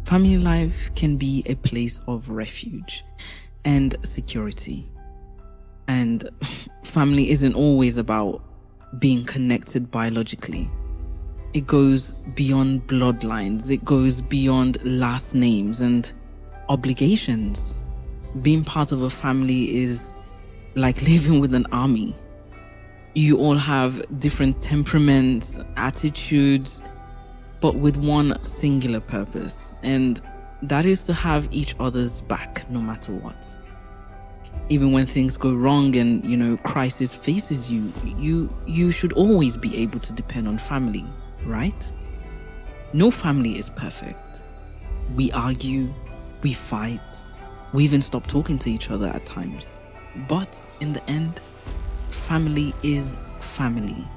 family life can be a place of refuge and security. And family isn't always about being connected biologically. It goes beyond bloodlines. It goes beyond last names and obligations. Being part of a family is like living with an army. You all have different temperaments, attitudes, but with one singular purpose, and that is to have each other's back no matter what. Even when things go wrong and, crisis faces you should always be able to depend on family, right? No family is perfect. We argue, we fight, we even stop talking to each other at times. But in the end, family is family.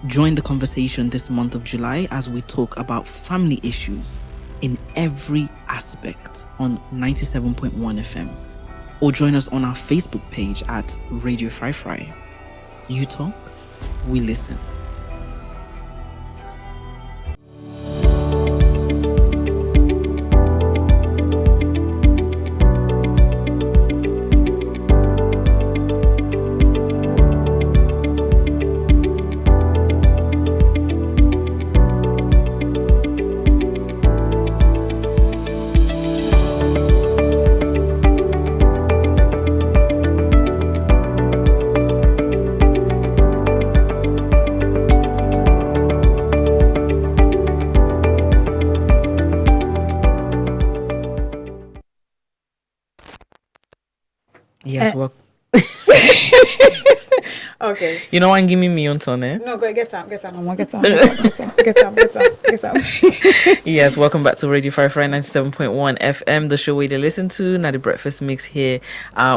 Join the conversation this month of July as we talk about family issues in every aspect on 97.1 FM. Or join us on our Facebook page at Radio Fry Fry. You talk, we listen. Yes, well. Okay. You know what? Give me on ton, eh? No, go get up. Get up. Yes, welcome back to Radio Fry Fry 97.1 FM, the show where they listen to. Now the breakfast mix here.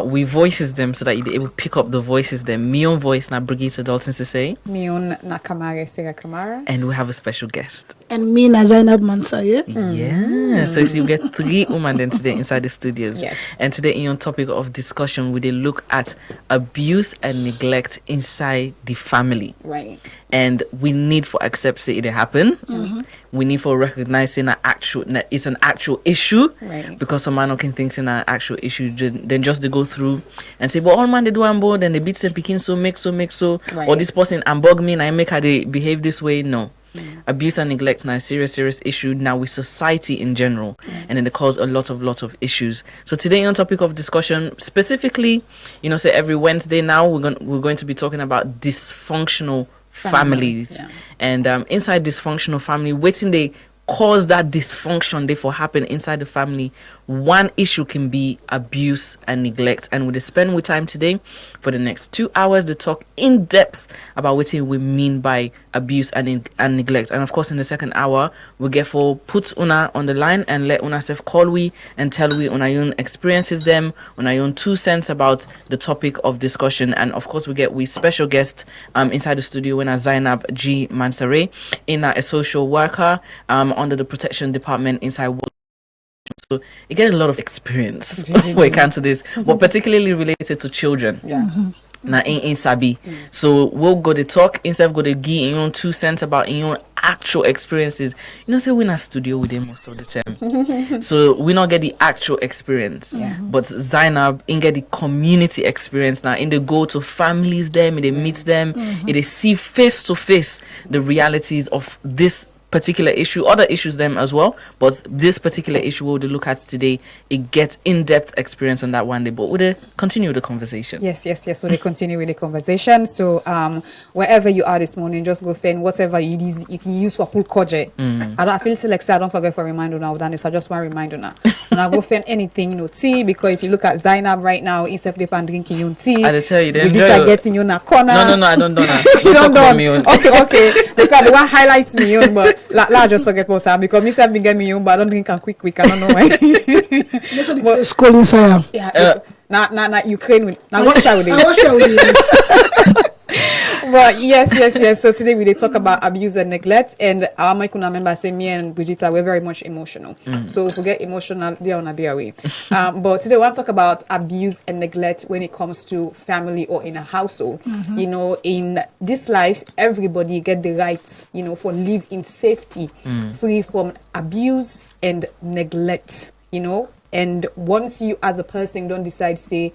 We voices them so that you're able to pick up the voices. Them. Me on voice now, Brigitte Dalton to say. Me on Nakamara Sega Kamara. And we have a special guest. And me na Zainab Mansa, yeah? Yeah. So you get 3 women then today inside the studios. Yes. And today in your topic of discussion, we will look at abuse and neglect inside the family. Right. And we need for accept it happen. Mm-hmm. We need for recognizing it's an actual issue. Right. Because some man can think it's an actual issue, then just to go through and say, but all man they do on board and they beat some picking so make so. Right. Or this person and bug me and I make her they behave this way. No. Abuse and neglect now a serious issue now with society in general, and then it cause a lot of issues. So today on topic of discussion specifically, say every Wednesday now we're going to be talking about dysfunctional families. Yeah. And inside dysfunctional family, waiting they cause that dysfunction therefore happen inside the family. One issue can be abuse and neglect, and we'll spend with time today for the next 2 hours to talk in depth about what we mean by abuse and neglect. And of course in the second hour we'll get for put una on the line and let una self call we and tell we on our own experiences them, on our own 2 cents about the topic of discussion. And of course we special guest inside the studio when Zainab G Mansare, in a social worker under the protection department inside. So you get a lot of experience when it comes to this, but particularly related to children. Yeah. Now in Sabi. So we'll go to talk instead of go to give in your own 2 cents about in your actual experiences. Say we're in a studio with them most of the time. So we not get the actual experience. Yeah. But Zainab in get the community experience now. In the go to families them, in they meet them, in they see face to face the realities of this particular issue, other issues them as well, but this particular issue we'll look at today, it gets in-depth experience on that one day. But we'll continue the conversation. Yes. We'll continue with the conversation. So wherever you are this morning, just go find whatever you can use for pull koje. I feel so like I don't forget for reminder now, Daniel. So I just want to remind you now. And I go find anything, tea, because if you look at Zainab right now, instead of drinking your tea, I tell you, they enjoy getting you in a corner. No, I don't do that. You don't talk me on. Okay. The one highlights me on, but la just forget what's up because me say me get me on, but I don't think I'm quick. I don't know why. But school inside. Yeah. Not Ukraine. Now what shall we do? Well, yes. So today we did talk about abuse and neglect, and our Michael member say me and Brigitta we're very much emotional. So if we get emotional, they wanna be away. But today we want to talk about abuse and neglect when it comes to family or in a household. You know, in this life, everybody get the right, you know, for live in safety, free from abuse and neglect. You know, and once you as a person don't decide, say,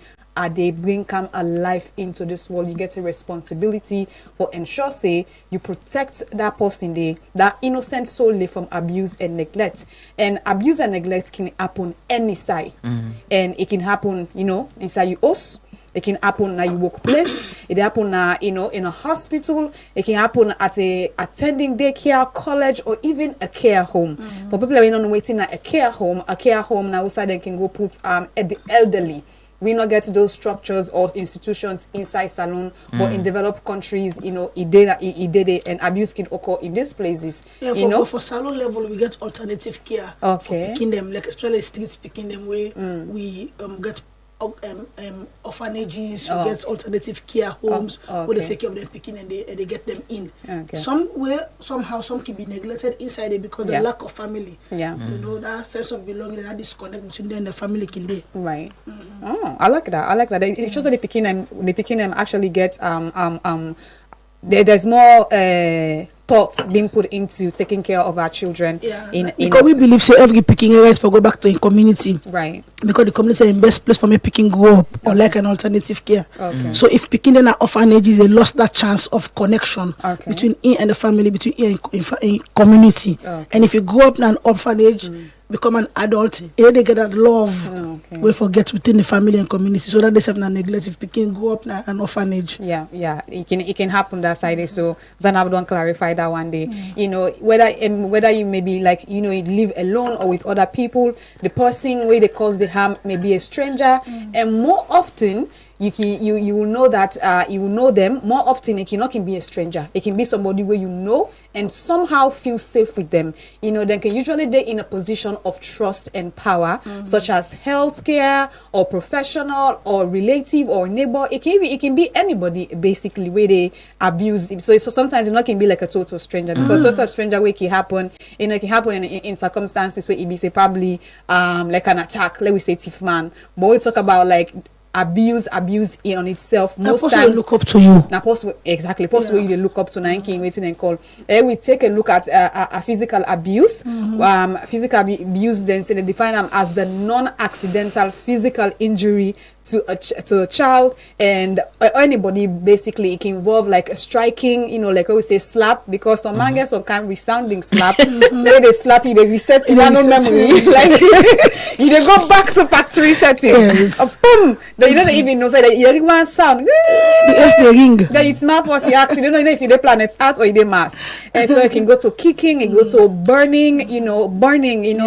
they bring come a life into this world, you get a responsibility for ensure, say, you protect that person there, that innocent soul from abuse and neglect. And abuse and neglect can happen any side. And it can happen, you know, inside your house. It can happen at your workplace. It happen, you know, in a hospital. It can happen at a attending daycare, college, or even a care home. For people who are not waiting at a care home now outside they can go put at the elderly. We not get those structures or institutions inside salon, but in developed countries, you know, it did and abuse can occur in these places. Yeah, you know, for salon level, we get alternative care. Okay. For picking them, like especially street picking them, where we get orphanages, we get alternative care homes where they take care of them, picking and they get them in. Okay. Somehow some can be neglected inside it because the lack of family. Yeah. You know, that sense of belonging, that disconnect between them and the family can be. Right. Oh, I like that. It shows that the picking them actually get there's more thought being put into taking care of our children. Yeah. Because we believe so every picking right for go back to a community. Right. Because the community is the best place for me picking grow up or like an alternative care. Okay. So if picking in an orphanages, they lost that chance of connection between him and the family, between him and community. Okay. And if you grow up in an orphanage, become an adult, they get that love we forget within the family and community. So that they have not neglect if picking grow up in an orphanage. Yeah. It can happen that side. So Zanab don't clarify that one day. You know, whether you may be like, you know, you live alone or with other people, the person where they cause the harm may be a stranger, and more often you will know that you will know them more often. It can be a stranger. It can be somebody where you know and somehow feel safe with them. You know, they can usually be in a position of trust and power, such as healthcare or professional or relative or neighbor. It can be anybody basically where they abuse. So sometimes it can be like a total stranger, because total stranger where it can happen. You know, it can happen in circumstances where it be say probably like an attack. Let we say thief man. But we talk about like abuse on itself most times look up to you. Now possible you look up to 19 waiting and call. We take a look at a physical abuse. Physical abuse, then say they define them as the non-accidental physical injury to a child and anybody. Basically it can involve like a striking, you know, like we say slap, because some man get some kind of resounding slap. Where they slap you, they reset you memory. Like you they go back to factory setting. Boom. Then you don't even know, say that you hear sound. Yes, the ring. Then it's not for the accident. You don't know if you're planet Earth or you're Mars. And so it can go to kicking, it goes to burning. You know,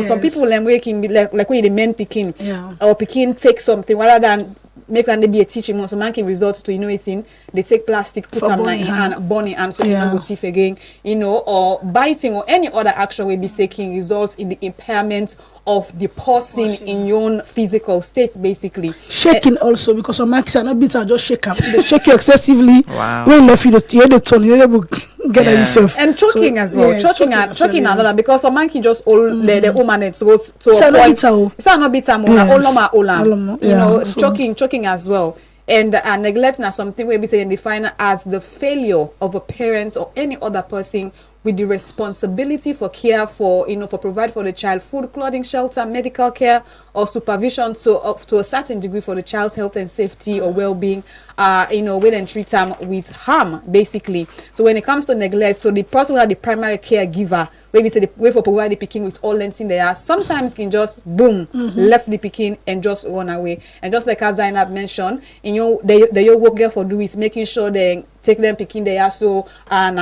some people where it can be like when the men picking or picking take something rather than make them be a teaching. So man can resort to, you know, eating. They take plastic, put them in hand, burning, and so you don't go thief again. You know, or biting or any other action will be taking results in the impairment of the person in your own physical state, basically. Shaking also, because some marks are not beat, are just shake them. They shake you excessively. Wow. When you feel the tone, you're able to get at yourself. And choking as well. Choking another, because some monkey just hold the woman to go to a point. It's not bitter. You know, choking as well. And neglecting is something we say define as the failure of a parent or any other person with the responsibility for care for, you know, for provide for the child food, clothing, shelter, medical care, or supervision to a certain degree for the child's health and safety or well-being. You know, we then treat them with harm, basically. So when it comes to neglect, so the person who are the primary caregiver, maybe say the way for provide the picking with all lengths in there, sometimes can just boom, left the picking and just run away. And just like as Zainab mentioned, in your work girl for do is making sure they take them picking there so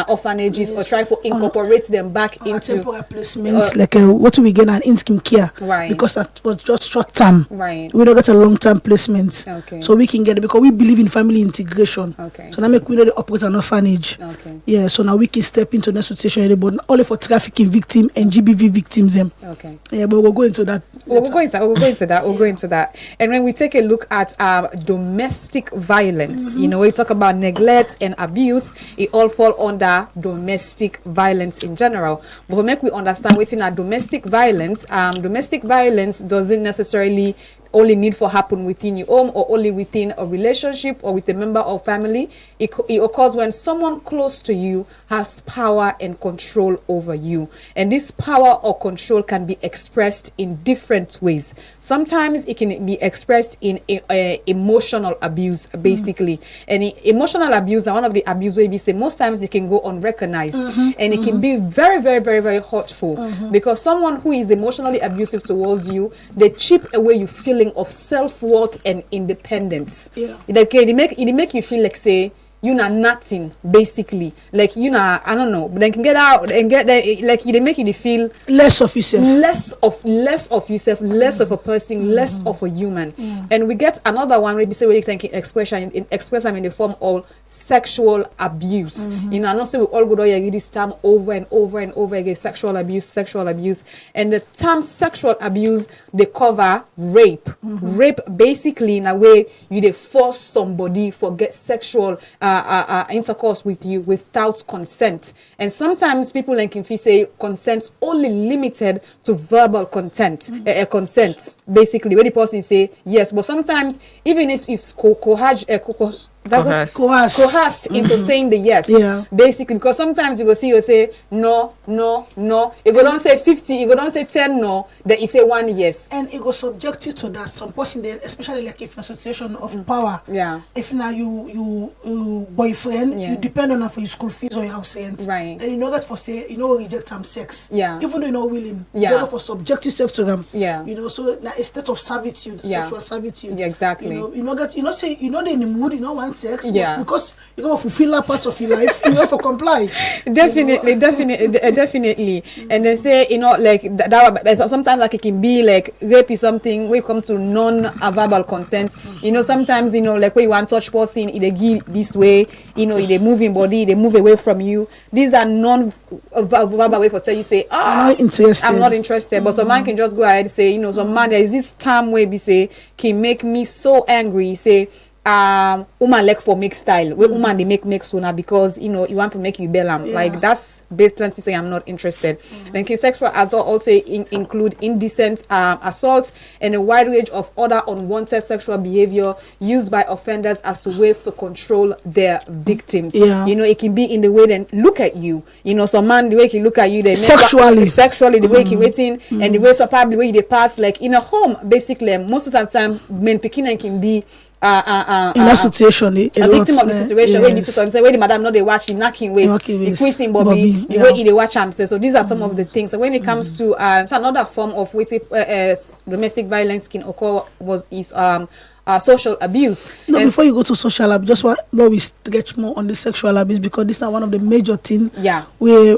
orphanages or try to incorporate them back into temporary placements, like what we get an in-scheme care, right? Because that was just short term, right? We don't get a long-term placement, okay? So we can get it because we believe in family integration, okay? So now we know they operate an orphanage, okay? Yeah, so now we can step into the situation, but only for trafficking trafficking victim and GBV victims them. Okay. Yeah, but we'll go into that. We'll go into that. And when we take a look at domestic violence, you know, we talk about neglect and abuse, it all fall under domestic violence in general. But to make we understand within our domestic violence doesn't necessarily only need for happen within your home or only within a relationship or with a member of family. It occurs when someone close to you has power and control over you. And this power or control can be expressed in different ways. Sometimes it can be expressed in emotional abuse, basically. And emotional abuse, one of the abuse where we say most times it can go unrecognized. And it can be very, very, very, very hurtful. Because someone who is emotionally abusive towards you, they chip away your feeling of self-worth and independence. Like it make you feel like, say, you know nothing, basically. Like, you know, I don't know, but then can get out and get there, like they make you feel less of yourself, less of a person, less of a human. And we get another one where we say we can express them in the form of sexual abuse. You know, I know say we all go there this term over and over and over again, sexual abuse. And the term sexual abuse, they cover rape. Rape basically in a way you force somebody for get sexual intercourse with you without consent. And sometimes people like if you say consent only limited to verbal consent, consent basically where the person say yes, but sometimes even if coerced into saying the yes, basically, because sometimes you go see you say no, you go don't say 50, you go don't say 10 no, then you say 1 yes, and it go subject you to that. Some person there, especially like if in a situation of power, if now you boyfriend, you depend on her for your school fees or your house rent, right? And you know that for say reject them sex, even though you're not willing, you know for subject yourself to them, you know, so now a state of servitude, sexual servitude, exactly. You know that say they're in the mood, want sex, because you gotta fulfill that part of your life, for comply. Definitely. And they say, like that sometimes like it can be like rape is something we come to non-verbal consent. Sometimes like when you want touch person, they give this way, they move in body, they move away from you. These are non-verbal way for tell you say, I'm not interested. But some man can just go ahead and say, some man there is this term where we say can make me so angry, say woman like for make style where woman they make sooner because you want to make you bellam, like that's basically say I'm not interested. Then sexual assault also include indecent assault and a wide range of other unwanted sexual behavior used by offenders as a way to control their victims. It can be in the way they look at you, some man the way he look at you, they sexually the way he waiting, and the way so probably the way they pass like in a home, basically most of the time men picking can be in that situation, a victim of the situation where the madam know they watch him knocking ways, he quitting Bobby, the way they watch him. So these are some of the things. So when it comes to so another form of domestic violence can occur is social abuse. No, before you go to social abuse, just want we stretch more on the sexual abuse because this is one of the major things where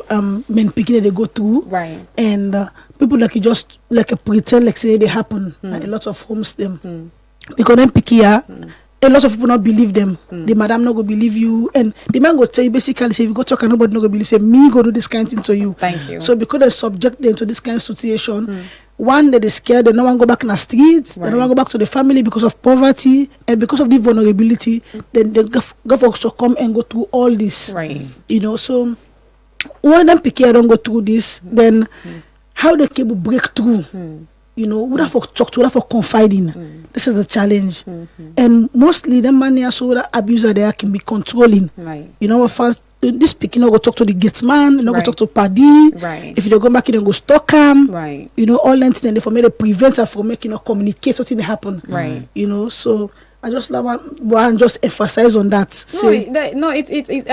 men picking they go through, right? And people like you just like pretend like say they happen. Like a lot of homes them. Because then picky a lot of people not believe them. The madam not go believe you, and the man go tell you basically say if you go talk and nobody not go believe, say me go do this kind of thing to you. Thank you. So because they subject them to this kind of situation, one they scared, they no one go back in the streets, they no one go back to the family because of poverty and because of the vulnerability. Then they go for succumb and go through all this. Right. So when them picky don't go through this, then how they can break through? Would have to talk to, would have to confide in. This is the challenge. And mostly the man so the abuser there can be controlling. Right. First this speaking go talk to the gate man, go talk to Paddy. Right. If you go back in go stalk him. Right. All that thing for me to prevent her from making communicate something happen. Right. So I just love and just emphasize on that.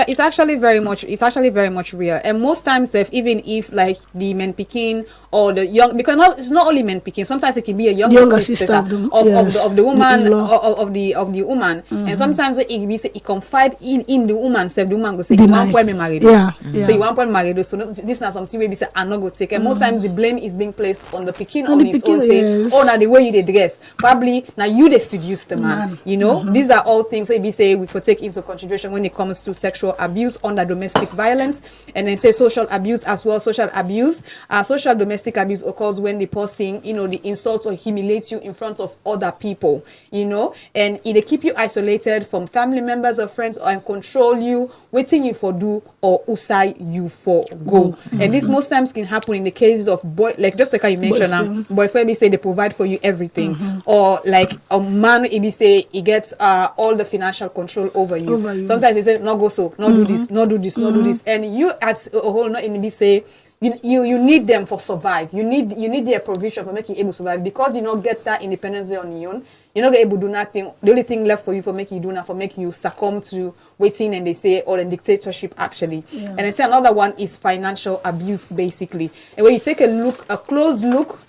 It's actually very much real. And most times, even if like the men picking or the young, because it's not only men picking. Sometimes it can be a younger sister of the woman of the woman. And sometimes when it confide in the woman, the woman go say, "You want me married this?" So you want me married this. So this is not something where we say, "I'm not going to take." And most times the blame is being placed on the picking on its own. Say, "Oh, now the way you dress, probably now you they seduce the man." You know, these are all things that we say we could take into consideration when it comes to sexual abuse under domestic violence, and then say social abuse as well. Social abuse, social domestic abuse occurs when the person, you know, the insults or humiliates you in front of other people, you know, and it keep you isolated from family members or friends, and control you, waiting you for do or usai you for go. And this most times can happen in the cases of boy, like just like how you mentioned, boyfriend be say they provide for you everything, or like a man he say he gets all the financial control over you. Sometimes they say no go so, no do this, no do this, no do this, and you as a whole not even be say you need them for survive. You need their provision for making you able to survive, because you don't get that independence on your own. You're not able to do nothing. The only thing left for you for making you do now, for making you succumb to waiting, and they say, or in dictatorship actually. And they say another one is financial abuse basically. And when you take a close look,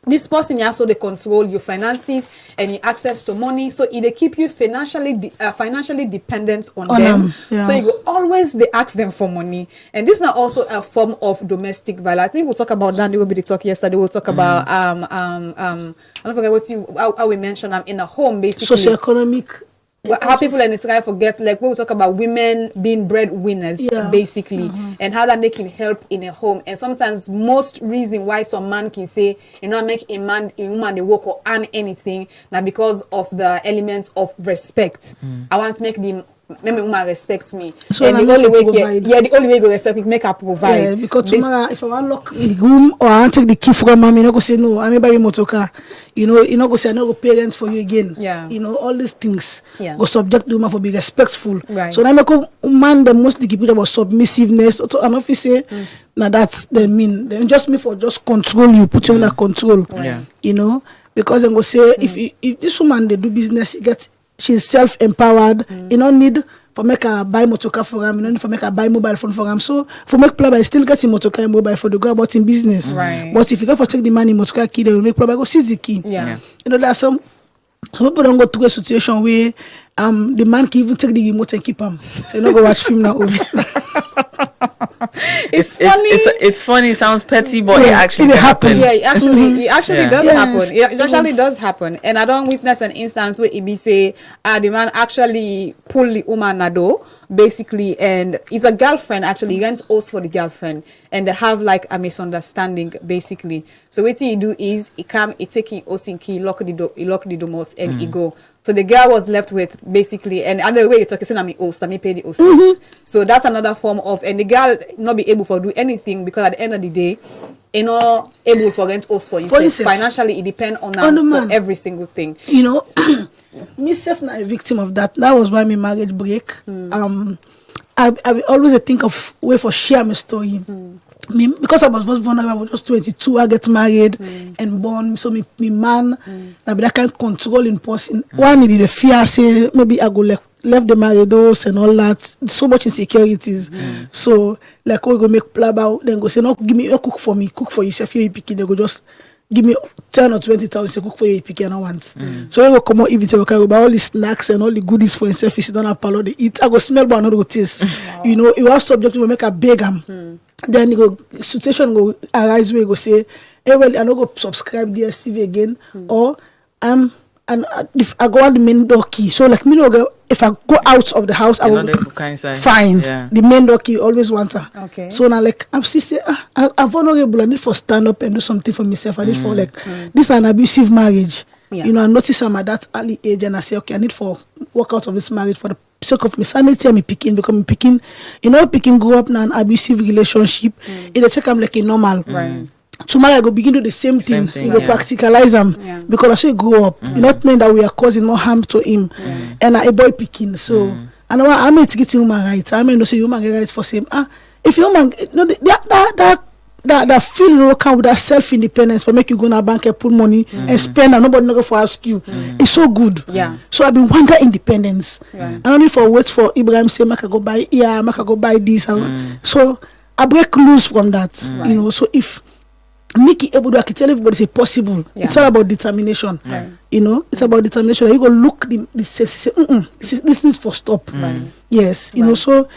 this person also they control your finances and your access to money, so they keep you financially dependent on them. So you go always they ask them for money, and this is not also a form of domestic violence. I think we'll talk about that. There will be the talk yesterday. We'll talk about I don't forget how we mentioned in a home basically socioeconomic. How people in Israel forget, like when we talk about women being breadwinners, basically, and how that they can help in a home. And sometimes most reason why some man can say, you know, make a woman they work or earn anything, now because of the elements of respect. I want to make them. Make my woman respects me. So and the only way, the only way to respect me, make her provide. Yeah, because tomorrow, if I want to lock the room or I want to take the key from mommy, you know, go say no, I'm buy motor car. You know, go say I no go parents for you again. Yeah. You know, all these things go subject the woman for be respectful. Right. So now make a man the mostly keep it about submissiveness. So I'm not say now that's the mean. Then just me for just control you, put you under control. Yeah. You know, because then go say if this woman they do business, she's self-empowered. You don't need for make her buy motorcar for him. You don't need for make her buy mobile phone for him. So for make plumber still getting motorcar and mobile for the go about in business. Right. But if you go for take the money motorcar key, they will make plumber go seize the key. Yeah. You know, there's some people don't go through a situation where the man can even take the remote and keep him. So you don't go watch film now. It's funny. It sounds petty, but it actually happens. Yeah, it actually does happen. It actually does happen. And I don't witness an instance where it be say, the man actually pull the woman nado, basically, and it's a girlfriend actually. He rents house for the girlfriend, and they have like a misunderstanding basically. So what he do is he take his house in key, lock the door most, and he go. So the girl was left with basically, and another way you talk, saying I'm host, let me pay the host. So that's another form of, and the girl not be able to do anything because at the end of the day, you know, able to rent house for yourself. Financially, it depends on for every single thing. You know, myself not a victim of that. That was why my marriage break. I always think of way for share my story. Me, because I was vulnerable, I was just 22, I get married and born. So me man, I be that kind of controlling person. One be the fear, say maybe I go left the married house and all that. So much insecurities. So like we go make plaba, then go say no, give me a cook for me, cook for yourself. You pick it, they go just give me 10 or 20,000, say cook for you, pick it, and I want. So we go come out, even we can go buy all the snacks and all the goodies for himself. If you don't have palo, they eat. I go smell, but I not go taste. You know, it was subject to make a beg him. Then the situation go arise where you go say, hey, well, I don't go subscribe DSTV again, or if I go on the main door key. So like me know if I go out of the house, I will fine. The main door key always want her. Okay. So now like I'm still say I'm vulnerable. I need for stand up and do something for myself. I need for like this is an abusive marriage. Yeah. You know, I notice I'm at that early age and I say, okay, I need for walk out of this marriage for the sake of my sanity and me picking, because me picking, you know, picking grow up in an abusive relationship. It take I'm like a normal. Right. Tomorrow I go begin do the same thing. You go practicalize them because I say grow up. You not mean that we are causing more harm to him. And a boy picking. So and I mean to get human rights. I mean to say human rights for same. If human no that feeling will come with that self-independence for make you go in a bank and put money and spend and nobody not for ask you. It's so good. Yeah. So I've been wonder independence. I don't need for wait for Ibrahim say make I go buy make I go buy this. So I break loose from that. You know, so if Mickey able to, I can tell everybody it's possible. It's all about determination. You know, it's about determination. You go look say this needs for stop. Yes, you know, so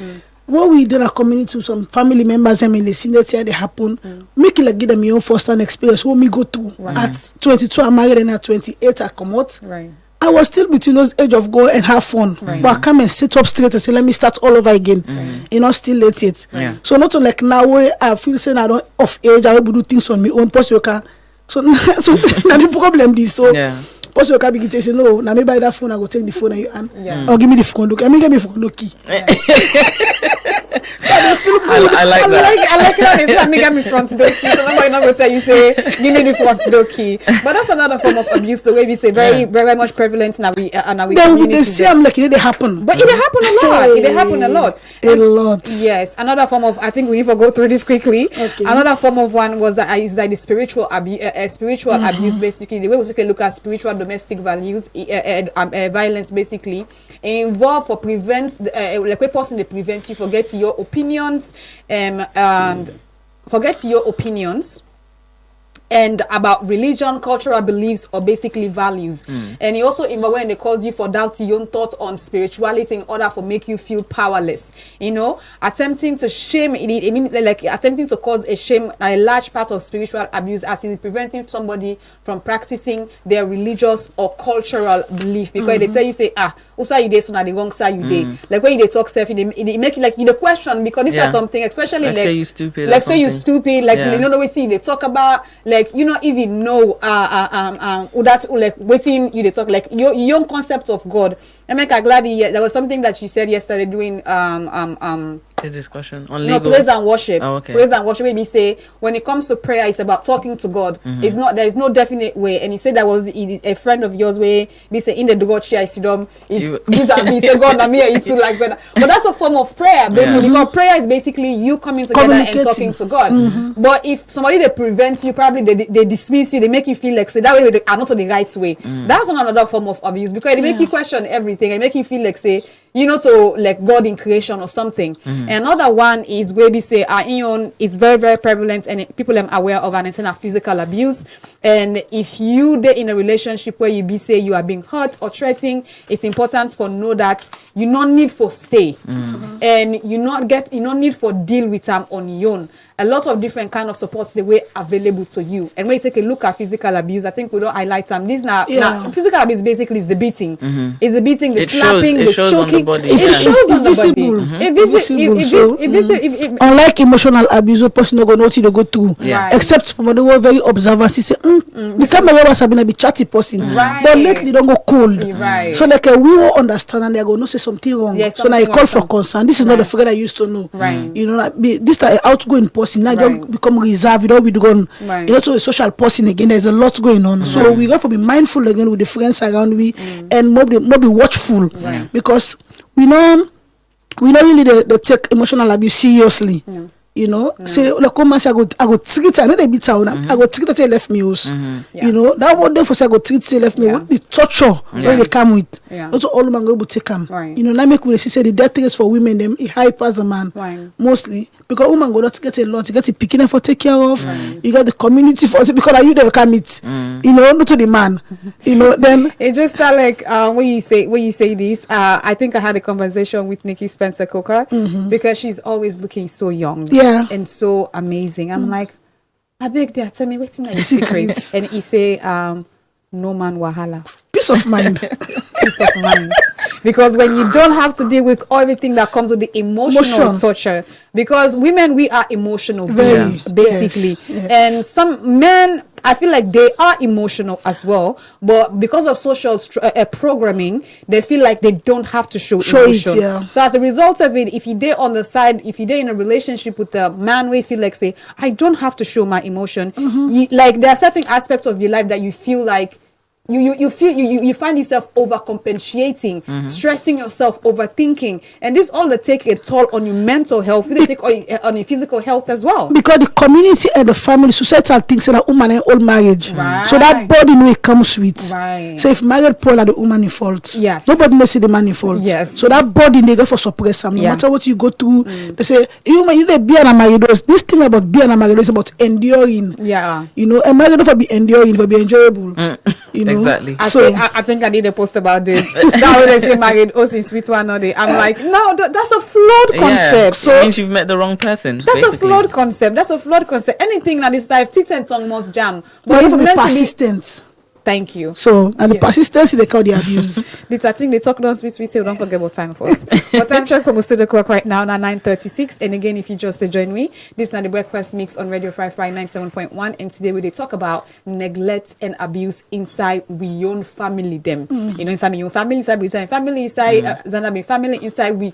what we did in our community, some family members, I mean, they see that they happen. Make it like give them your own first-hand experience. What me go through at 22, I'm married, and at 28, I come out. Right. I was still between those age of go and have fun. But I come and sit up straight and say, let me start all over again. You know, still late yet. So not like now where I feel saying I don't off age, I will do things on my own. So now the problem is so. Post your car begin to say no. Now me buy that phone, I go take the phone and or give me the phone. Look, I mean give me phone key. So I feel good. I like it how they say me get me front door key. So nobody not go tell you say give me the front door key. But that's another form of abuse. The way we say very much prevalent in our community. Then they say I'm like it they happen. But it happen a lot. It happen a lot. A lot. Yes. Another form of I think we need to go through this quickly. Okay. Another form of one was that is like the spiritual abuse. Abuse basically the way we look at spiritual domestic values violence basically involved for prevent like a person they prevent you forget your opinions and about religion, cultural beliefs, or basically values. And it also involves when they cause you for doubt your own thoughts on spirituality in order for make you feel powerless. You know, attempting to shame it. I mean, like attempting to cause a shame, a large part of spiritual abuse, as in preventing somebody from practicing their religious or cultural belief. Because they tell you say, also you did so now the wrong side you did. Like when you talk self, they make it like you the question because this is something, especially like say you stupid. Like say you stupid, like you don't know what they talk about. Like you not even know that like waiting you they talk like your young concept of God. I make glad there was something that she said yesterday doing the discussion on legal. Praise and worship. Oh, okay. Praise and worship. Maybe say when it comes to prayer, it's about talking to God. It's not there is no definite way. And he said that was a friend of yours where he say in the God chair I see them. He say God na me it's like better. But that's a form of prayer basically. Because prayer is basically you coming together and talking to God. But if somebody they prevent you, probably they dismiss you, they make you feel like say that way they are not on the right way. That's another form of abuse because they make you question everything and make you feel like say you know to like God in creation or something. Another one is where we say it's very very prevalent and people are aware of and it's a physical abuse. And if you are in a relationship where you be say you are being hurt or threatened, it's important for know that you not need for stay and you not need for deal with them on your own. A lot of different kind of supports the way available to you. And when you take a look at physical abuse, I think we don't highlight them. This now physical abuse basically is the beating. It's the beating, the slapping, the choking. On the body. It shows on the body. Unlike emotional abuse, a person not gonna know what you go through. Except for the very observant, he say, the camera was having a be chatty person. But lately don't go cold. So like we will understand and they are gonna say something wrong. So now I call for concern. This is not the friend I used to know. You know, like this is outgoing person. Now don't become reserved, you know, we don't you know, to a social person again, there's a lot going on. So we got to be mindful again with the friends around we and more be watchful because we know really they take emotional abuse seriously. You know, say like come I go treat I know they beat out I go treat till left me house. You know, that one day for say I go treat till left me with the torture when they come with. Also all man go take them. You know, now make we say the death rates for women them it high past the man mostly because woman go not get a lot, you get the picking for take care of, you got the community for because are you there come meet. You know, not to the man. You know, then it just like when you say this, I think I had a conversation with Nikki Spencer Coker because she's always looking so young. And so amazing. I'm like, I beg there, tell me what's in your secret. And he say, no man wahala. Peace of mind. Peace of mind. Because when you don't have to deal with everything that comes with the emotional torture, because women, we are emotional beings, basically. And some men, I feel like they are emotional as well, but because of social programming, they feel like they don't have to show emotion. So as a result of it, if you're on the side, if you're in a relationship with a man where you feel like, say, I don't have to show my emotion, like there are certain aspects of your life that you feel like you find yourself overcompensating, stressing yourself, overthinking, and this all take a toll on your mental health. They take on your physical health as well. Because the community and the family, societal things that woman and old marriage, so that body no it comes with. So if married Paul are the woman in fault, nobody may see the man in fault. So that body they go for suppress them. No matter what you go through, they say you be an married. This thing about being a married is about enduring. You know, a married for be enduring, for be enjoyable. You know? Exactly. I think I need a post about this. That when they say married, in sweet one or day. I'm like, no, that's a flawed concept. So it means you've met the wrong person. That's basically a flawed concept. Anything that is like teeth and tongue must jam. But if you're persistent. Thank you. So, and the persistency they call the abuse. The thing they talk down sweet, so don't forget about time for us. But time check from the clock right now 9:36. And again, if you just join me, this is now the breakfast mix on Radio Fry 97.1. And today we talk about neglect and abuse inside we own family them. You know, inside my own family, inside we family, inside Zanabi family, inside we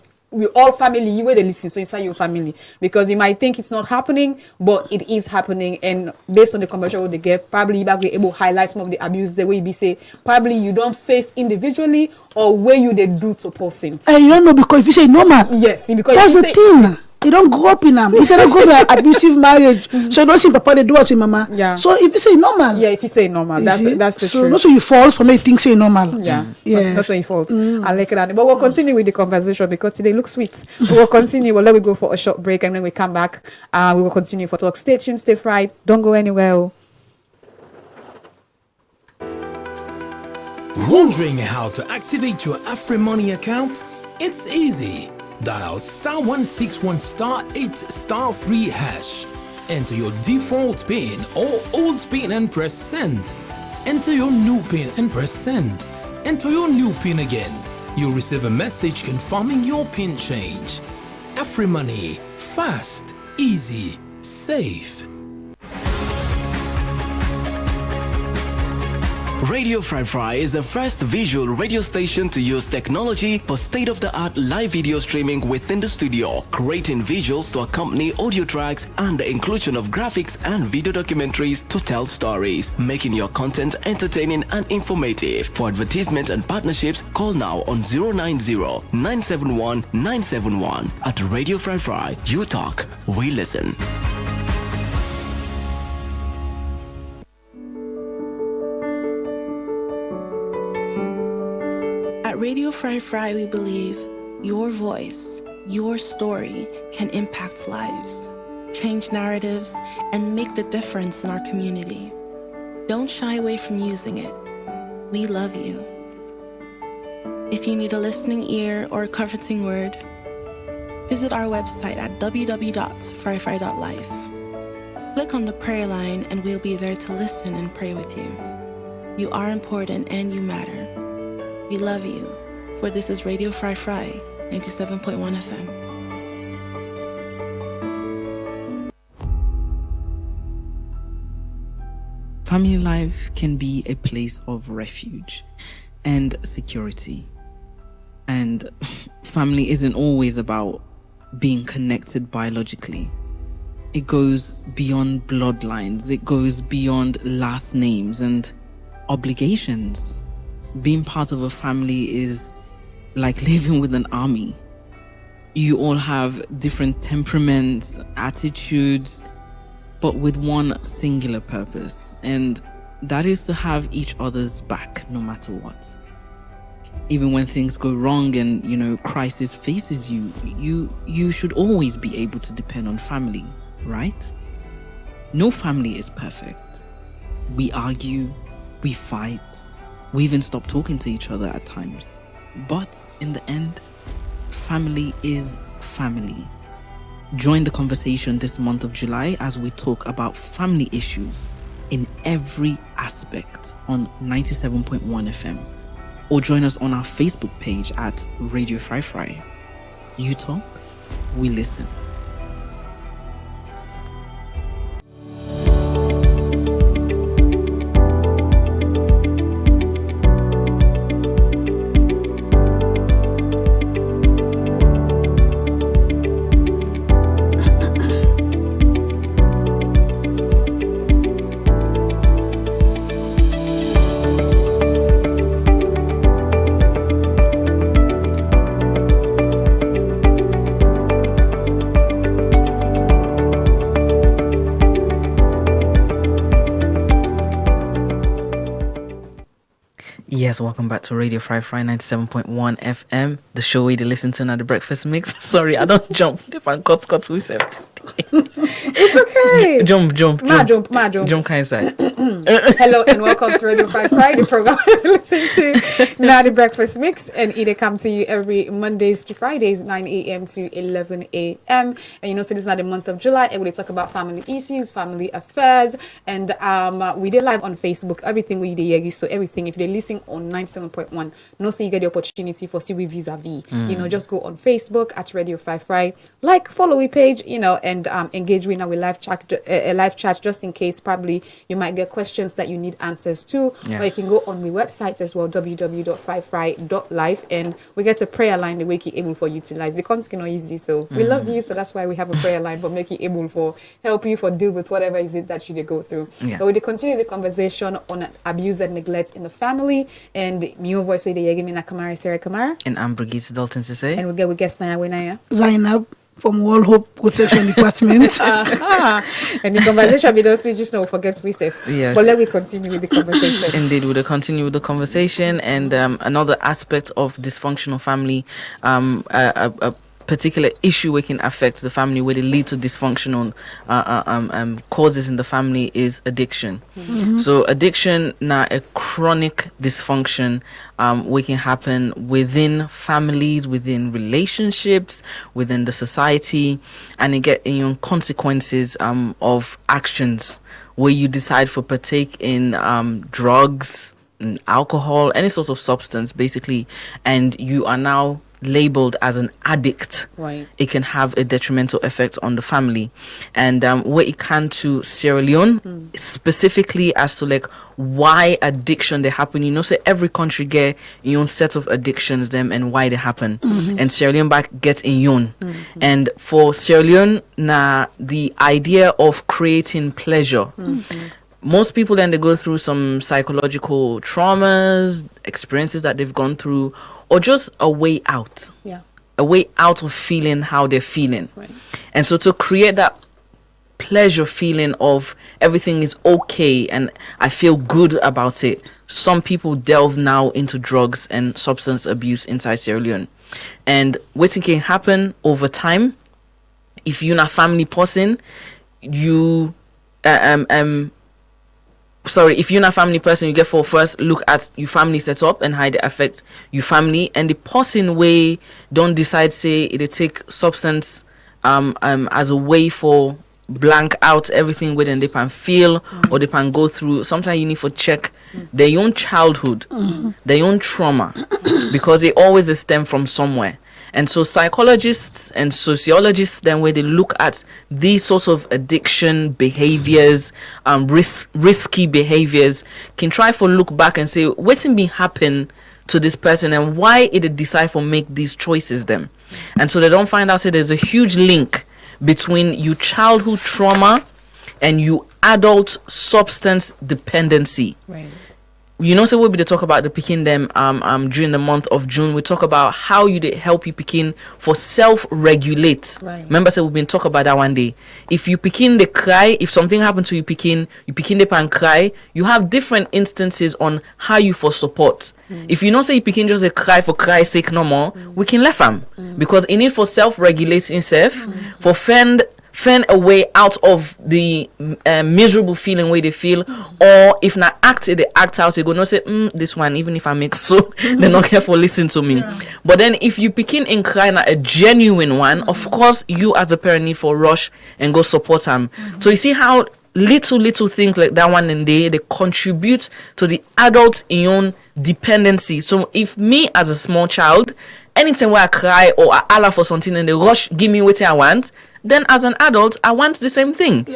all family, you were the listen, so inside your family, because you might think it's not happening, but it is happening. And based on the conversation they get, probably you might be able to highlight some of the abuse the way you be say probably you don't face individually or where you they do to person. And you don't know, because if you say normal, yes, because that's the thing. You don't grow up in them. You say don't go to abusive marriage, so you don't see papa they do what with mama. Yeah. So if you say normal, if you say normal, that's the so truth. not so you fall for me think say normal. Yeah, that's your fault. I like that. But we'll continue with the conversation because today looks sweet. We'll continue. Well, let me go for a short break, and when we come back, we will continue for talk. Stay tuned, stay fried. Don't go anywhere. Wondering how to activate your AfriMoney account? It's easy. Dial *161*8*3#. Enter your default PIN or old PIN and press send. Enter your new PIN and press send. Enter your new PIN again. You'll receive a message confirming your PIN change. AfriMoney. Fast, easy, safe. Radio Fry is the first visual radio station to use technology for state-of-the-art live video streaming within the studio, creating visuals to accompany audio tracks and the inclusion of graphics and video documentaries to tell stories, making your content entertaining and informative. For advertisement and partnerships, call now on 090-971-971. At Radio Fry, you talk, we listen. At Radio Fry, we believe your voice, your story can impact lives, change narratives, and make the difference in our community. Don't shy away from using it. We love you. If you need a listening ear or a comforting word, visit our website at www.fryfry.life. Click on the prayer line and we'll be there to listen and pray with you. You are important and you matter. We love you, for this is Radio Fry 97.1 FM. Family life can be a place of refuge and security. And family isn't always about being connected biologically. It goes beyond bloodlines. It goes beyond last names and obligations. Being part of a family is like living with an army. You all have different temperaments, attitudes, but with one singular purpose, and that is to have each other's back no matter what. Even when things go wrong and, crisis faces you, you should always be able to depend on family, right? No family is perfect. We argue, we fight, we even stop talking to each other at times. But in the end, family is family. Join the conversation this month of July as we talk about family issues in every aspect on 97.1 FM. Or join us on our Facebook page at Radio Fry. You talk, we listen. Yes, welcome back to Radio Fry 97.1 FM, the show where you listen to another breakfast mix. Sorry, I don't jump if I cut with it. It's okay. Jump. Ma jump. Jump kind side. Hello and welcome to Radio 5 the program listen to now the breakfast mix, and it come to you every Mondays to Fridays 9 a.m. to 11 a.m. and so this is not the month of July, and we talk about family issues, family affairs, and we did live on Facebook, everything we did, so everything if they're listening on 97.1, no say you get the opportunity for see we vis-a-vis, just go on Facebook at Radio 5 follow we page, and engage with our live chat just in case probably you might get questions that you need answers to. Or you can go on my website as well, www.5fry.life, and we get a prayer line the way you're able for utilize. The content is not easy, so we love you, so that's why we have a prayer line for make you able for help you for deal with whatever is it that you go through. But we continue the conversation on abuse and neglect in the family, and your voice with the Yegimina Kamara, Sarah Kamara, And I'm Brigitte Dalton to say. and we get Naya Zainab from World Hope Protection Department. And the conversation with us, we just don't forget to be safe. Yes. But let me continue with the conversation. Indeed, we'll continue with the conversation, and another aspect of dysfunctional family, a particular issue which can affect the family where they lead to dysfunctional causes in the family is addiction. So addiction now a chronic dysfunction which can happen within families, within relationships, within the society, and it get consequences of actions where you decide for partake in drugs, alcohol, any sort of substance basically, and you are now labeled as an addict. Right. It can have a detrimental effect on the family, and what it can to Sierra Leone specifically as to like why addiction they happen. So every country get your own set of addictions them and why they happen, and Sierra Leone back gets in yon. And for Sierra Leone the idea of creating pleasure. Most people then they go through some psychological traumas, experiences that they've gone through, or just a way out. A way out of feeling how they're feeling. Right. And so to create that pleasure feeling of everything is okay and I feel good about it, some people delve now into drugs and substance abuse inside Sierra Leone. And what can happen over time, if you're not a family person, if you're not a family person, you get for first look at your family setup and how it affects your family, and the person way don't decide say it take substance as a way for blank out everything within they can feel or they can go through. Sometimes you need to check their own childhood, their own trauma, because it always stem from somewhere. And so psychologists and sociologists then where they look at these sorts of addiction behaviors, risky behaviors, can try for look back and say what's been happen to this person and why it decide for make these choices them. And so they don't find out say there's a huge link between your childhood trauma and your adult substance dependency. Right. So we'll be to talk about the picking them during the month of June. We talk about how you help you picking for self-regulate. Right. Remember, we've been talk about that one day. If you picking the cry, if something happened to you picking the pan cry, you have different instances on how you for support. If you say you picking just a cry for cry sake no more, we can left them because in it for self-regulating itself, for find a way out of the miserable feeling where they feel, or if not act it, they act out. They go no say this one even if I make so they're not careful listen to me. But then if you begin in crying a genuine one, of course you as a parent need for rush and go support them. So you see how little things like that one and they contribute to the adult in your own dependency. So if me as a small child, anytime where I cry or I holler for something and they rush give me what I want, then as an adult I want the same thing.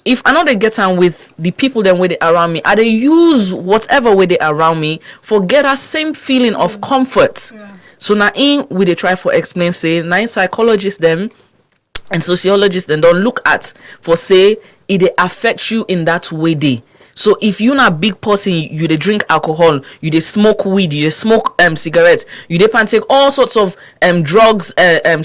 If I know they get on with the people then where they around me, I they use whatever way they around me for get that same feeling of comfort. So now in we they try for explain say now psychologists them and sociologists then don't look at for say it affects you in that way they. So if you not big person, you dey drink alcohol, you dey smoke weed, you dey smoke cigarettes, you dey take all sorts of drugs,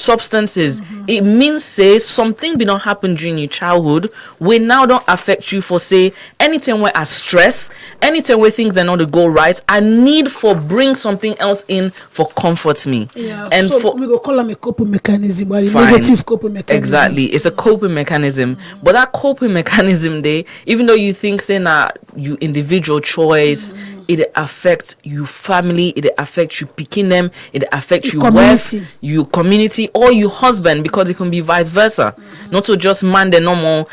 substances, it means say something be not happen during your childhood we now don't affect you for say anything where I stress, anything where things are not to go right, I need for bring something else in for comfort me. And so for we go call them a coping mechanism, but a negative coping mechanism. Exactly, it's a coping mechanism. But that coping mechanism there, even though you think say you individual choice, it affects you family, it affects you picking them, it affects you wife, you community, or your husband, because it can be vice versa. Not so just man the normal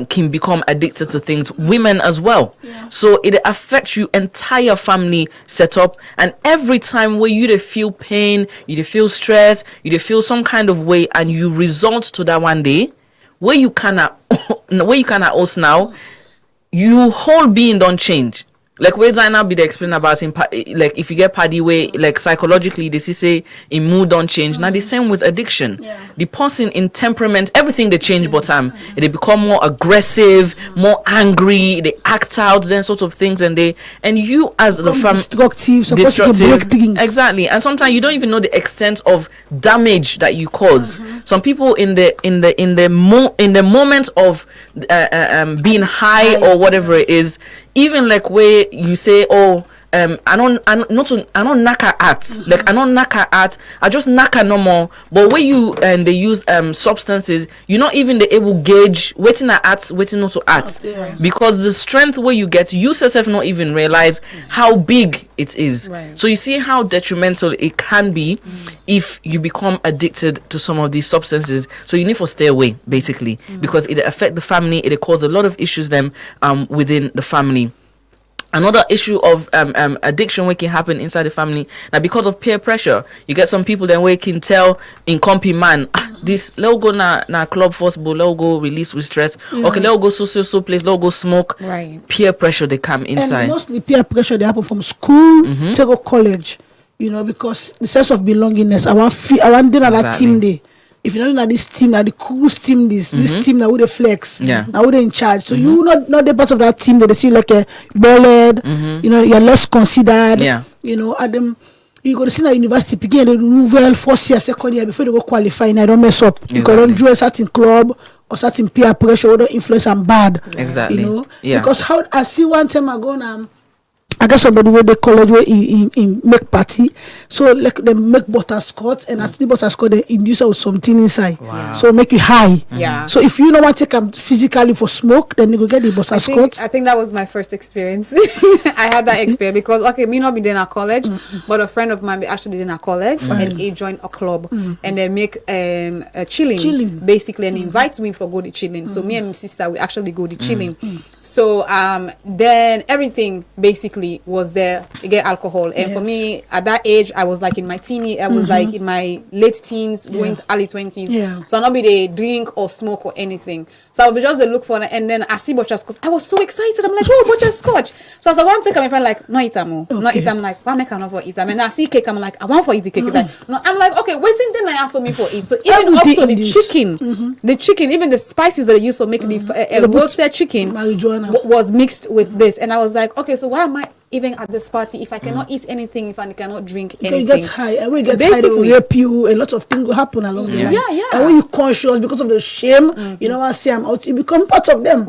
can become addicted to things, women as well. So it affects you entire family setup, and every time where you feel pain, you feel stress, you feel some kind of way, and you result to that one day where you cannot also now you whole being don't change. Like where Zainab be the explain about like if you get paddy way, like psychologically they say in mood don't change. Now the same with addiction. The person in temperament, everything they change, but they become more aggressive, more angry, they act out, then sort of things, and you as the family destructive. Exactly. And sometimes you don't even know the extent of damage that you cause. Some people in the moment of being high or whatever it is, even like where you say, I don't knock at, like I don't knock at, I just knock no more. But when you they use substances, you're not even able gauge waiting at waiting not to at, because the strength where you get, you yourself not even realize how big it is. So you see how detrimental it can be if you become addicted to some of these substances. So you need to stay away basically, because it affect the family, it cause a lot of issues within the family. Another issue of addiction where can happen inside the family now because of peer pressure. You get some people then where can tell in compy man, this let's go na club first, but let's go release with stress. Okay, let's go so place, let's go smoke. Peer pressure they come inside. And mostly peer pressure they happen from school to go college. Because the sense of belongingness. I want dinner that team day. If you're not in this team, now the cool team, this team now with the flex, now with in charge. So you not the part of that team that they see like a ballad, you're less considered. At them you go to see that university begin the Louvel first year, second year before they go qualify and I don't mess up. You don't join a certain club or certain peer pressure or don't influence and bad. Because how I see one time ago now. I guess somebody where the college where in make party, so like they make butterscotch, and after the butterscotch they induce out something inside, so make you high. So if you don't want to take them physically for smoke, then you go get the butterscotch. I think that was my first experience. I had that experience because me not be in a college, but a friend of mine be actually in a college, and he joined a club, and they make a chilling basically, and invites me for go to chilling. So me and my sister we actually go to chilling. So then everything basically was there. You get alcohol, and for me at that age I was like in my I was like in my late teens going to early 20s. So I'll not be there drink or smoke or anything. So I would just look for it, and then I see butterscotch. I was so excited. I'm like, butterscotch. So as I want to take my friend like, no eat more, not eat. I'm like, why make enough for eat? And I see cake. I'm like, I want for eat the cake. Like, no, I'm like, okay, waiting. Then I ask me for it. So even also the chicken, even the spices that they use for making the roasted chicken was mixed with this, and I was like, okay, so why am I even at this party if I cannot eat anything, if I cannot drink anything? You get high, and when you get high, they will rape you. A lot of things will happen along the line. And when you're conscious because of the shame, you know what I say, I'm out. You become part of them.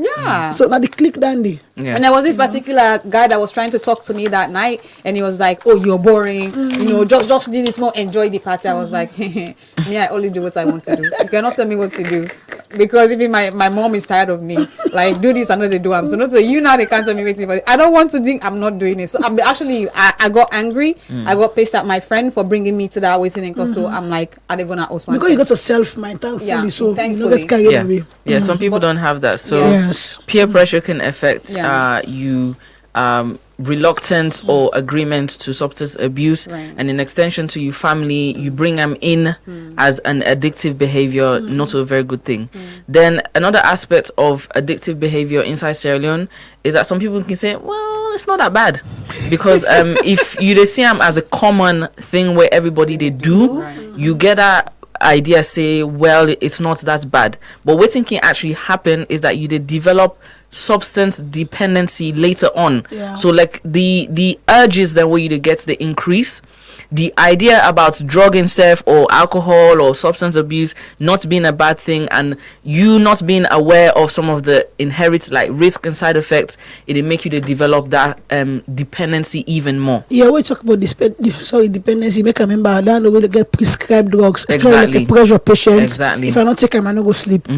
So now they click dandy. And there was this particular guy that was trying to talk to me that night, and he was like, "Oh, you're boring. Just do this more. Enjoy the party." I was like, "Me, I only do what I want to do. You cannot tell me what to do, because even my mom is tired of me. Like, do this, another do. So not so you now they can't tell me what to do. I don't want to drink. I'm not doing it." So I got angry. I got pissed at my friend for bringing me to that waiting because so I'm like, are they gonna host because you got a self-mind, thankfully, so you know get carried away. Some people don't have that. So peer pressure can affect you reluctance or agreement to substance abuse, and in extension to your family, you bring them in as an addictive behavior, not a very good thing. Then another aspect of addictive behavior inside Sierra Leone is that some people can say, well, it's not that bad, because if you see them as a common thing where everybody they do, you get that idea say, well, it's not that bad. But what can actually happen is that you develop substance dependency later on. Yeah. So like the urges that way you get the increase. The idea about drug itself or alcohol or substance abuse not being a bad thing, and you not being aware of some of the inherent like risk and side effects, it'll make you to develop that dependency even more. Yeah, we talk about dependency. Make a remember, I don't know when they get prescribed drugs. Exactly. Like a pressure patient. Exactly. If I don't take them, I don't go sleep.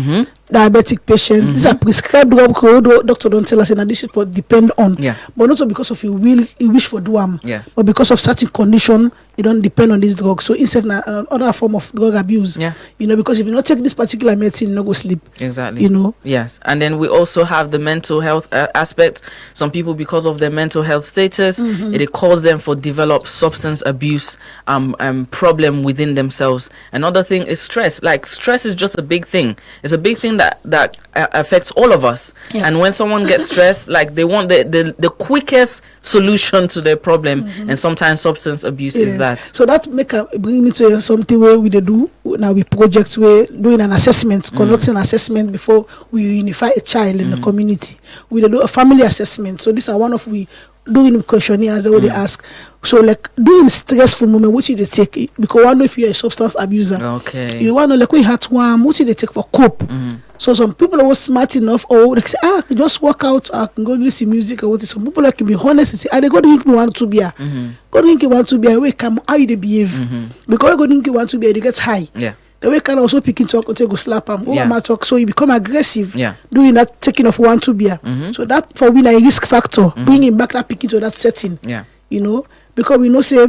Diabetic patient. These are prescribed drugs. Doctor don't tell us, and this is for depend on. Yeah. But not so because of you wish for do them. Yes. But because of certain condition, you don't depend on this drug. So instead another form of drug abuse. Yeah. Because if you not take this particular medicine, you not go sleep. Exactly. Yes. And then we also have the mental health aspect. Some people, because of their mental health status, it calls them for develop substance abuse problem within themselves. Another thing is stress. Like stress is just a big thing. It's a big thing that affects all of us. Yeah. And when someone gets stressed, like they want the quickest solution to their problem, and sometimes substance abuse is that. So that bring me to something where we do now with projects where doing an assessment, conducting an assessment before we unify a child in the community. We do a family assessment. So these are one of we doing questionnaires that they ask. So like during stressful moment, what should they take? Because I know if you're a substance abuser, okay, you want to like we had one, what should they take for cope? So some people are smart enough, or like say, I can just work out, I can go listen music or what. Some people like can be honest and say, they go drink me 1 2 beer. Go drink 1 2 beer, wait, come how you they behave? Because go drink 1 2 beer, they get high. Yeah. The way can also pick talk until go slap them. Talk, so you become aggressive. Yeah. Doing that, taking of 1 2 beer. So that for me a risk factor, bringing back that picking to that setting. Yeah. Because we know say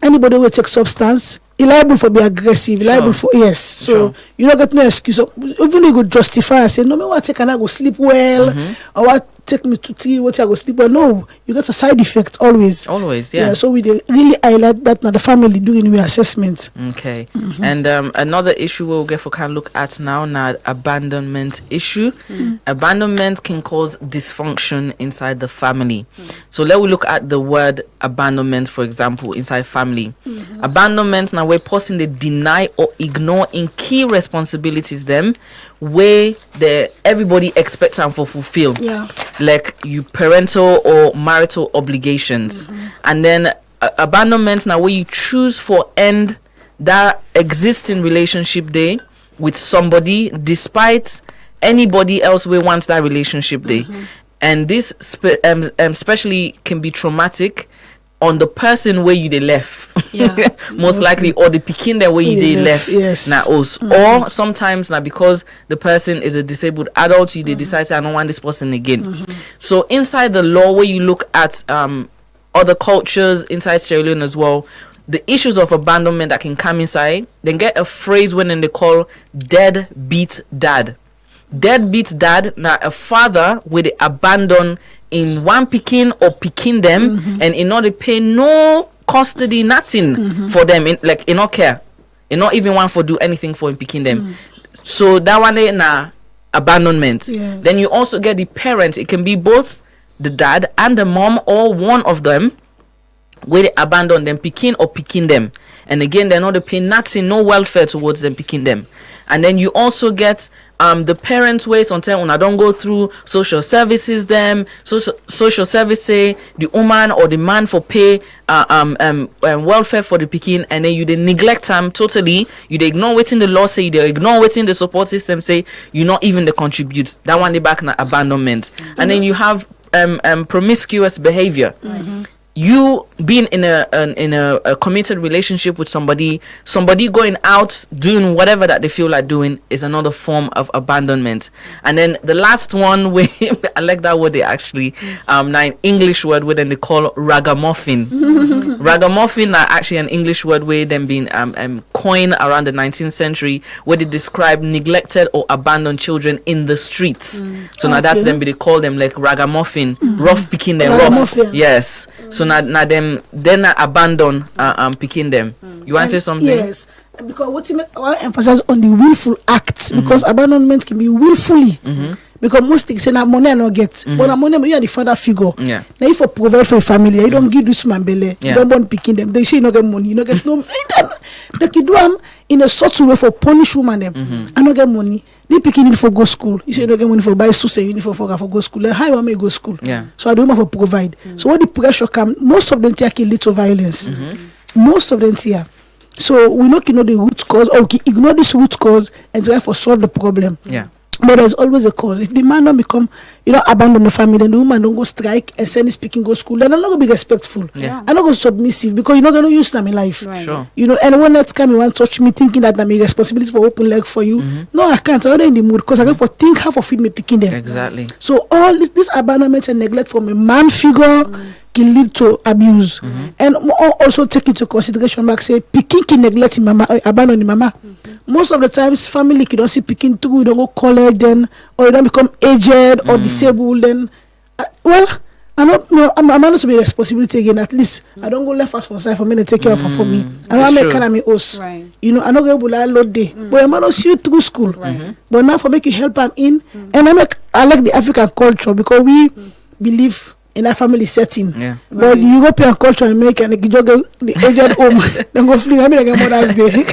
anybody will take substance, liable for be aggressive, liable for so you don't get no excuse. Even you go justify and say no, me want take and I go sleep well, or what take me to tea, what I go sleep well. No, you got a side effect always. Yeah. So we really highlight that now the family doing the assessment. Okay. And another issue we'll get for can look at now abandonment issue. Abandonment can cause dysfunction inside the family. So let we look at the word abandonment, for example, inside family. Abandonment now where person they deny or ignore in key responsibilities them where everybody expects them for fulfill. Yeah. Like you parental or marital obligations. And then abandonment now where you choose for end that existing relationship day with somebody despite anybody else who wants that relationship day. And this especially can be traumatic on the person where you they left, most likely, or the pikin there where you they left. Yes. Now also, or sometimes now because the person is a disabled adult, you they decide I don't want this person again. So inside the law, where you look at other cultures inside Sierra Leone as well, the issues of abandonment that can come inside, then get a phrase when they call deadbeat dad. Deadbeat dad, now a father with the abandon in one picking or picking them, and in order to pay no custody, nothing for them, in not care, in not even want for do anything for him picking them. So that one day abandonment. Yes. Then you also get the parent. It can be both the dad and the mom or one of them where they abandon them, picking or picking them. And again, they're not paying nothing, no welfare towards them picking them. And then you also get the parents' way sometimes when I don't go through social services them, social service say the woman or the man for pay welfare for the picking, and then you they neglect them totally. You they ignore what's in the law say, they ignore what's in the support system say, you not even the contribute. That one they back na abandonment. And then you have promiscuous behavior. You being in a committed relationship with somebody going out doing whatever that they feel like doing is another form of abandonment. And then the last one, where I like that word, they actually an English word where then they call ragamuffin. Ragamuffin are actually an English word where them being coined around the 19th century, where they describe neglected or abandoned children in the streets. So now that's them, they call them like ragamuffin, rough picking them rough. Yes. So now them then abandon picking them. You want to say something? Yes, because what I want to emphasize on the willful acts, because abandonment can be willfully. Because most things say that money I not get, but that money you are the father figure. Yeah. Now if you provide for your family, you don't give this man belly. You don't want picking them. They say you not get money, you not get no. They can do them in a sort of way for punish woman them. I not get money. the pikin need for go school. You say you don't get money for buy suit and uniform for go school. Then how you want me go school? Yeah. So I don't want to provide. So when the pressure come, most of them take lead to violence. Most of them here. So we not know the root cause, or we ignore this root cause and try to solve the problem. Yeah. But there's always a cause. If the man don't become, abandon the family, then the woman don't go strike and send his speaking go school, then I'm not gonna be respectful. Yeah. I'm not gonna submissive because you're not gonna use them in life. Right. Sure. And when that come, you want to touch me thinking that I'm a responsibility for open leg for you. No, I can't. I'm not in the mood because I got to think how to feed me picking them. Exactly. So all this abandonment and neglect from a man figure can lead to abuse. And also take into consideration back say picking can neglect him mama, abandon the mama. Most of the times family can don't see picking through, you don't go college then, or you don't become aged or disabled then. I'm not to be responsibility again. At least I don't go left us one side for me to take care of her for me. I don't make kind of me host. Right. I don't go to load day. But I might see you through school. But now for make you help them in, and I like the African culture because we believe in a family setting. Yeah. But the European culture and American, the aged home, then go fling. I mean, like a Mother's Day.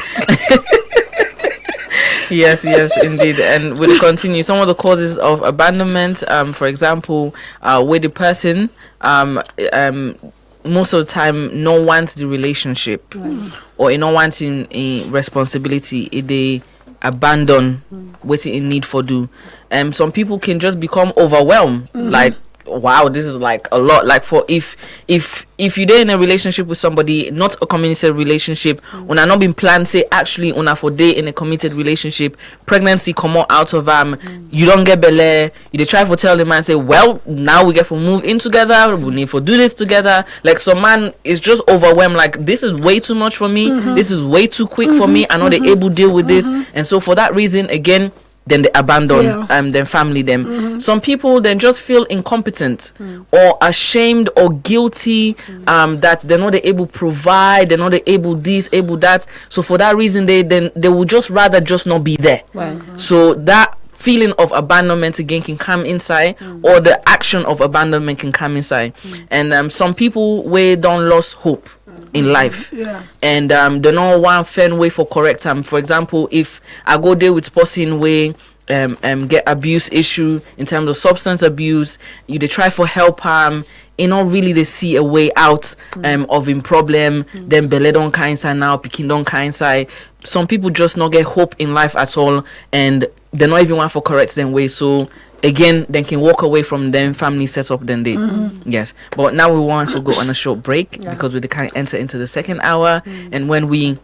Yes, indeed. And we'll continue. Some of the causes of abandonment, for example, where the person most of the time no wants the relationship or no wanting a responsibility, they abandon what it need for do. Some people can just become overwhelmed, like, wow, this is like a lot. Like for if you're in a relationship with somebody, not a committed relationship, when I not been planned, say actually on for day in a committed relationship, pregnancy come out of you don't get belay, you try to tell the man say, well, now we get to move in together, we need to do this together. Like some man is just overwhelmed, like this is way too much for me, this is way too quick for me, I know they able to deal with this, and so for that reason again, then they abandon them family them. Some people then just feel incompetent or ashamed or guilty that they're not able to provide, they're not able this, able that. So for that reason they will just rather just not be there. So that feeling of abandonment again can come inside, or the action of abandonment can come inside. And some people where don't lose hope in life, and they don't want fair way for correct time. For example, if I go there with person where get abuse issue in terms of substance abuse, they try for help not really they see a way out of him problem, then belly don't kind side now, picking don't kind side. Some people just not get hope in life at all, and they not even want for correct them way. So again, they can walk away from them family setup then they yes. But now we want to go on a short break because we can enter into the second hour, and when we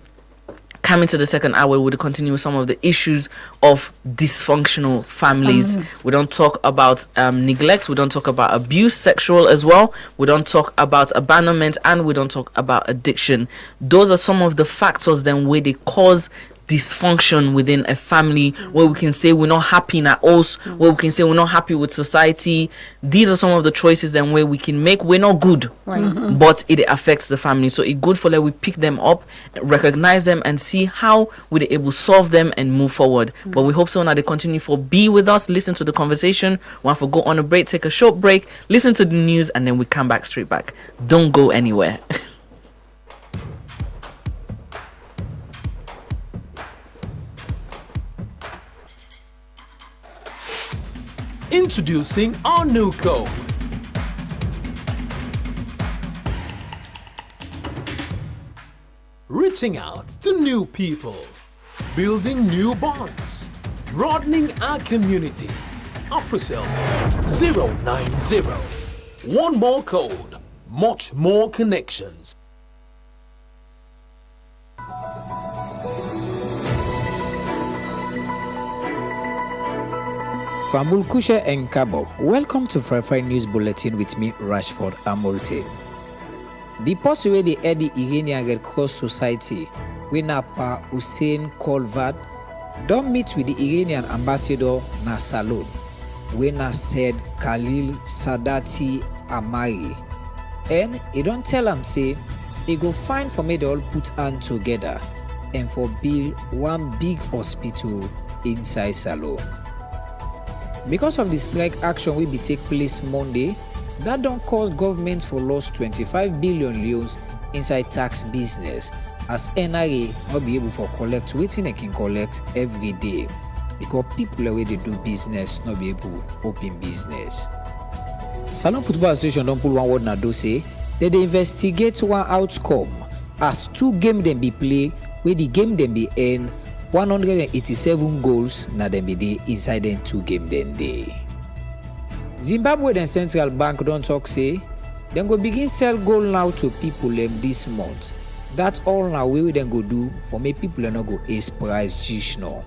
come into the second hour, we'll continue with some of the issues of dysfunctional families. We don't talk about neglect, we don't talk about abuse, sexual as well, we don't talk about abandonment, and we don't talk about addiction. Those are some of the factors then where they cause dysfunction within a family, where we can say we're not happy in our house, where we can say we're not happy with society. These are some of the choices then where we can make we're not good, but it affects the family. So it's good for we pick them up, recognize them, and see how we're able to solve them and move forward. But we hope so now they continue for be with us, listen to the conversation. We have to go on a break, take a short break, listen to the news, and then we come back straight back. Don't go anywhere. Introducing our new code. Reaching out to new people, building new bonds, broadening our community. AfriCell 090. One more code, much more connections. Fambul Kusha and Kabo, welcome to Fry News Bulletin with me, Rashford Amolte. The post where the Eddie Iranian Red Cross Society, Winapa Hussein Kolvad, don't meet with the Iranian ambassador na Salon, when said Khalil Sadati Amari. And he don't tell him say, he go find for me they all put hand together and for build one big hospital inside Salon. Because of the strike action will be take place Monday, that don't cause government for lost 25 billion loans inside tax business, as NRA not be able for collect waiting they can collect every day. because people where they do business not be able to open business. Salon Football Association don't pull one word now do say that they investigate one outcome as 2 games them be play where the game them be end 187 goals na them be dey inside them 2 game then day. Zimbabwe then Central Bank don't talk say then go begin sell gold now to people this month. That's all now we then go do for make people not go ace price Gish now.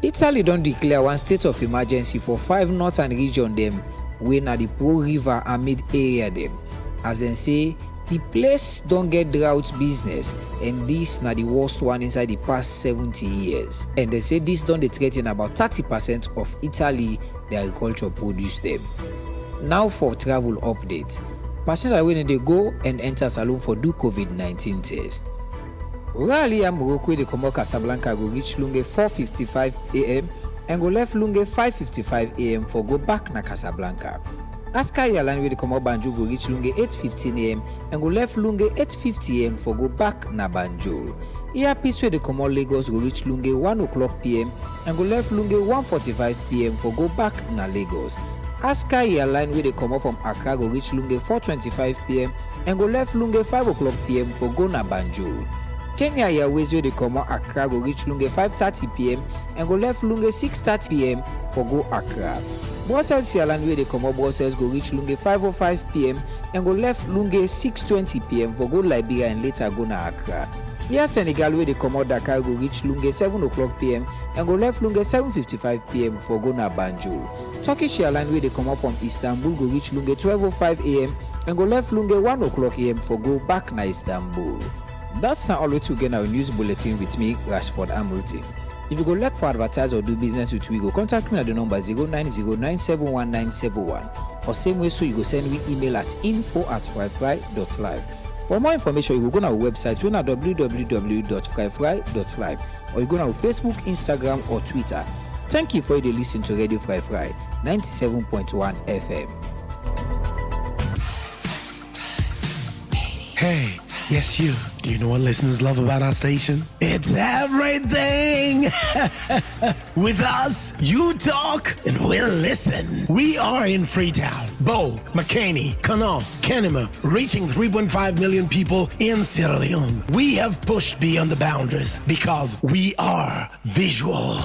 Italy don't declare one state of emergency for 5 northern region them wey na the Po River and mid area them. As they say, the place don't get drought business and this na the worst one inside the past 70 years. And they say this don't threaten about 30% of Italy the agriculture produce them. Now for travel update. Passengers when they go and enter Salon for do COVID-19 test. Rally and Morocco they come out Casablanca go reach Lunge 4:55 a.m. and go left Lunge 5:55 a.m. for go back na Casablanca. Askari Airline where they come out Banjul go reach Lunge 8:15 a.m. and go left Lunge 8:50 a.m. for go back na Banjul. Airpeace where they come out Lagos go reach Lunge 1 o'clock p.m. and go left Lunge 1:45 p.m. for go back na Lagos. Askari Airline where they come out from Accra go reach Lunge 4:25 p.m. and go left Lunge 5 o'clock p.m. for go na Banjul. Kenya Airways where they come out Accra go reach Lunge 5:30 p.m. and go left Lunge 6:30 p.m. for go Accra. Brussels Airlines where they come out Brussels go reach Lunge 5:05 p.m. and go left Lunge 6:20 p.m. for go Liberia and later go na Accra. Air Senegal where they come out Dakar go reach Lunge 7 o'clock p.m. and go left Lunge 7:55 p.m. for go na Banjul. Turkish Airlines where they come out from Istanbul go reach Lunge 12:05 a.m. and go left Lunge 1 o'clock a.m. for go back na Istanbul. That's not all we to get our news bulletin with me, Rashford Amruti. If you go look for advertise or do business with we go contact me at the number 090971971 or same way so you go send me email at info@frifry.live. For more information you go on our website we na www.frifry.live or you go on our Facebook, Instagram or Twitter. Thank you for listening to Radio Fry Fry 97.1 FM. Hey, yes you. Do you know what listeners love about our station? It's everything! With us, you talk and we'll listen. We are in Freetown, Bow, McKinney, Connaught, Kenema, reaching 3.5 million people in Sierra Leone. We have pushed beyond the boundaries because we are visual.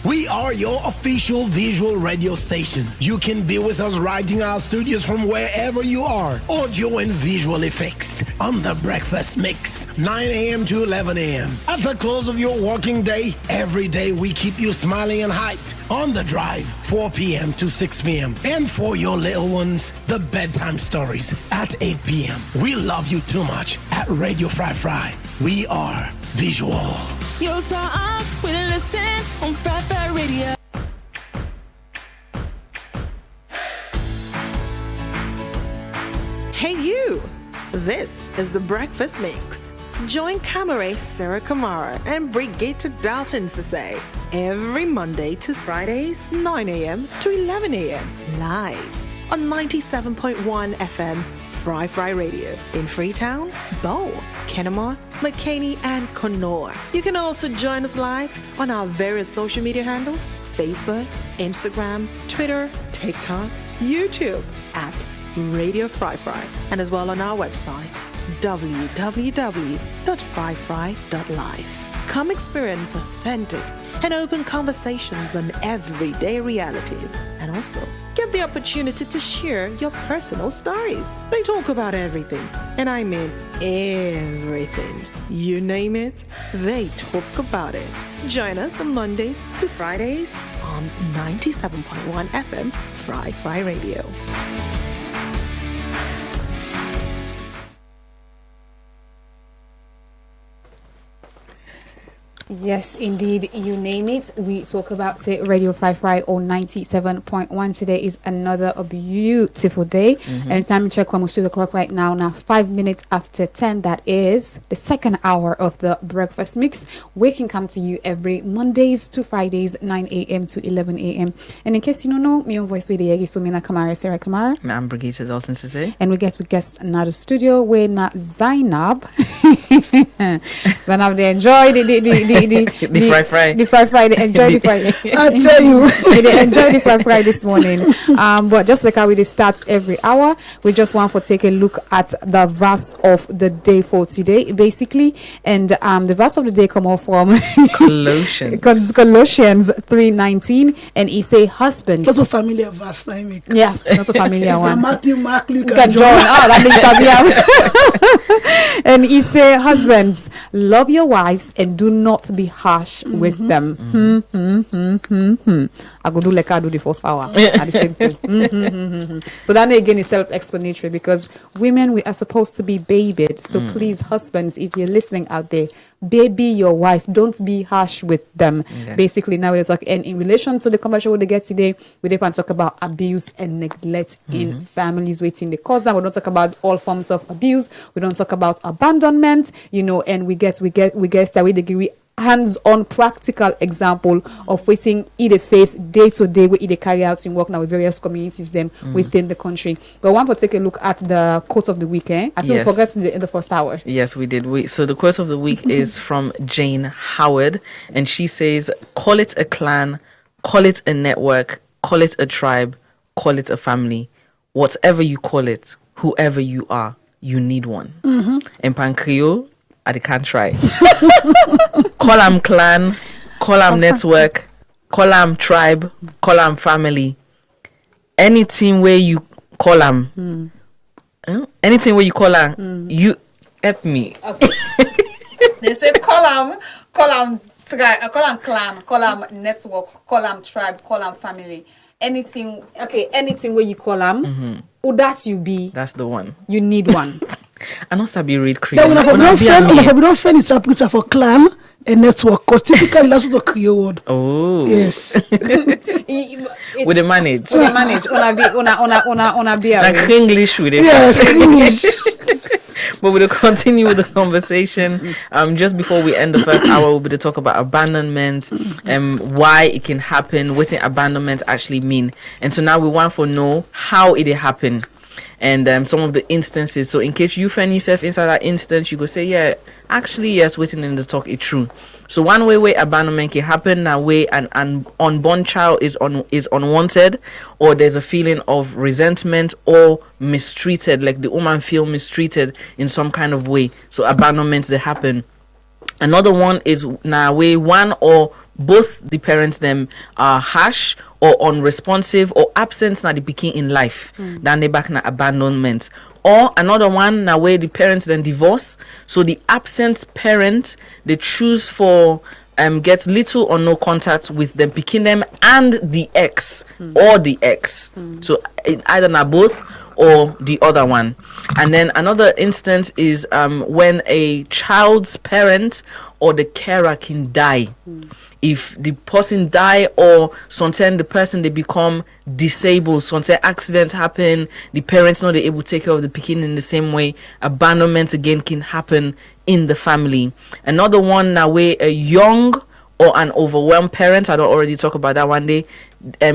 We are your official visual radio station. You can be with us right in our studios from wherever you are. Audio and visual effects on the breakfast mix, 9 a.m. to 11 a.m. At the close of your working day, every day we keep you smiling and hyped. On the drive, 4 p.m. to 6 p.m. And for your little ones, the bedtime stories at 8 p.m. We love you too much at Radio Fry Fry. We are visual. You talk, we listen on Fry Fry Radio. Hey you! This is the Breakfast Mix. Join Kamare Sarah Kamara and Brigitte Dalton Sase every Monday to Fridays, 9 a.m. to 11 a.m. live on 97.1 FM Fry Fry Radio in Freetown, Bow, Kenema, McKinney, and Connaught. You can also join us live on our various social media handles, Facebook, Instagram, Twitter, TikTok, YouTube at Radio Fry Fry, and as well on our website, www.fryfry.live. Come experience authentic and open conversations on everyday realities, and also get the opportunity to share your personal stories. They talk about everything, and I mean everything. You name it, they talk about it. Join us on Mondays to Fridays on 97.1 FM Fry Fry Radio. Yes, indeed. You name it. We talk about it. Radio Fry Fry on 97.1. Today is another beautiful day. And time check almost 2 o'clock right now. Now 5 minutes after 10. That is the second hour of the breakfast mix. We can come to you every Mondays to Fridays, 9 a.m. to 11 a.m. And in case you don't know, me on voice with the Sumina Kamara, Sarah Kamara. And I'm Brigitte Dalton Sase. And we get another studio where not Zainab. Zainab, they enjoy the the fry. The fry. They enjoy the fry. I tell you. They enjoy the fry this morning. But just like how we start every hour, we just want to take a look at the verse of the day for today, basically. And the verse of the day come off from Colossians 3:19, and he say, husbands. That's a familiar verse, Naimik. Yes, that's a familiar one. Matthew, Mark, Luke, and John. Oh, that means and he say, husbands, love your wives and do not be harsh with them. I go do like I do the first hour at the same time. So that again is self-explanatory, because women, we are supposed to be babied. So please, husbands, if you're listening out there, baby your wife, don't be harsh with them. Basically, now it's like, and in relation to the conversation we get today, we can talk about abuse and neglect in families waiting the cause. Now we don't talk about all forms of abuse. We don't talk about abandonment, and we get started degree hands-on practical example of facing either face day to day with either carry out in work now with various communities them within the country. But I want to take a look at the quote of the week. I think we forgot in the first hour. Yes, we did. So the quote of the week is from Jane Howard, and she says, call it a clan, call it a network, call it a tribe, call it a family. Whatever you call it, whoever you are, you need one. And Pancreol, I can't try. Call them clan, call them network, call them tribe, call them family. Anything where you call them, anything where you call them, you help me. Okay. They say call them clan, call them network, call them tribe, call them family. Anything where you call them, who that you be? That's the one. You need one. I know Sabi read Creole. We don't find interpreter for clan and network, because typically that's the Creole word. Oh. Yes. With the manage. Una be like English with it. Yes, English. But we'll continue with the conversation. Just before we end the first hour, we'll be to talk about abandonment and why it can happen, what abandonment actually mean. And so now we want to know how it happen. And some of the instances. So in case you find yourself inside that instance, you go say, yeah, actually, yes, waiting in the talk, it's true. So one way where abandonment can happen, that way an unborn child is unwanted, or there's a feeling of resentment or mistreated, like the woman feel mistreated in some kind of way. So abandonments, they happen. Another one is now where one or both the parents them are harsh or unresponsive or absent na the pikin in life. Then they back na abandonment. Or another one now where the parents then divorce. So the absent parent, they choose for gets little or no contact with them picking them and the ex or the ex. So either na both or the other one. And then another instance is when a child's parent or the carer can die. If the person die, or sometimes the person they become disabled, sometimes accidents happen, the parents not able to take care of the pikin in the same way, abandonment again can happen in the family. Another one now where a young or an overwhelmed parent, I don't already talk about that one day,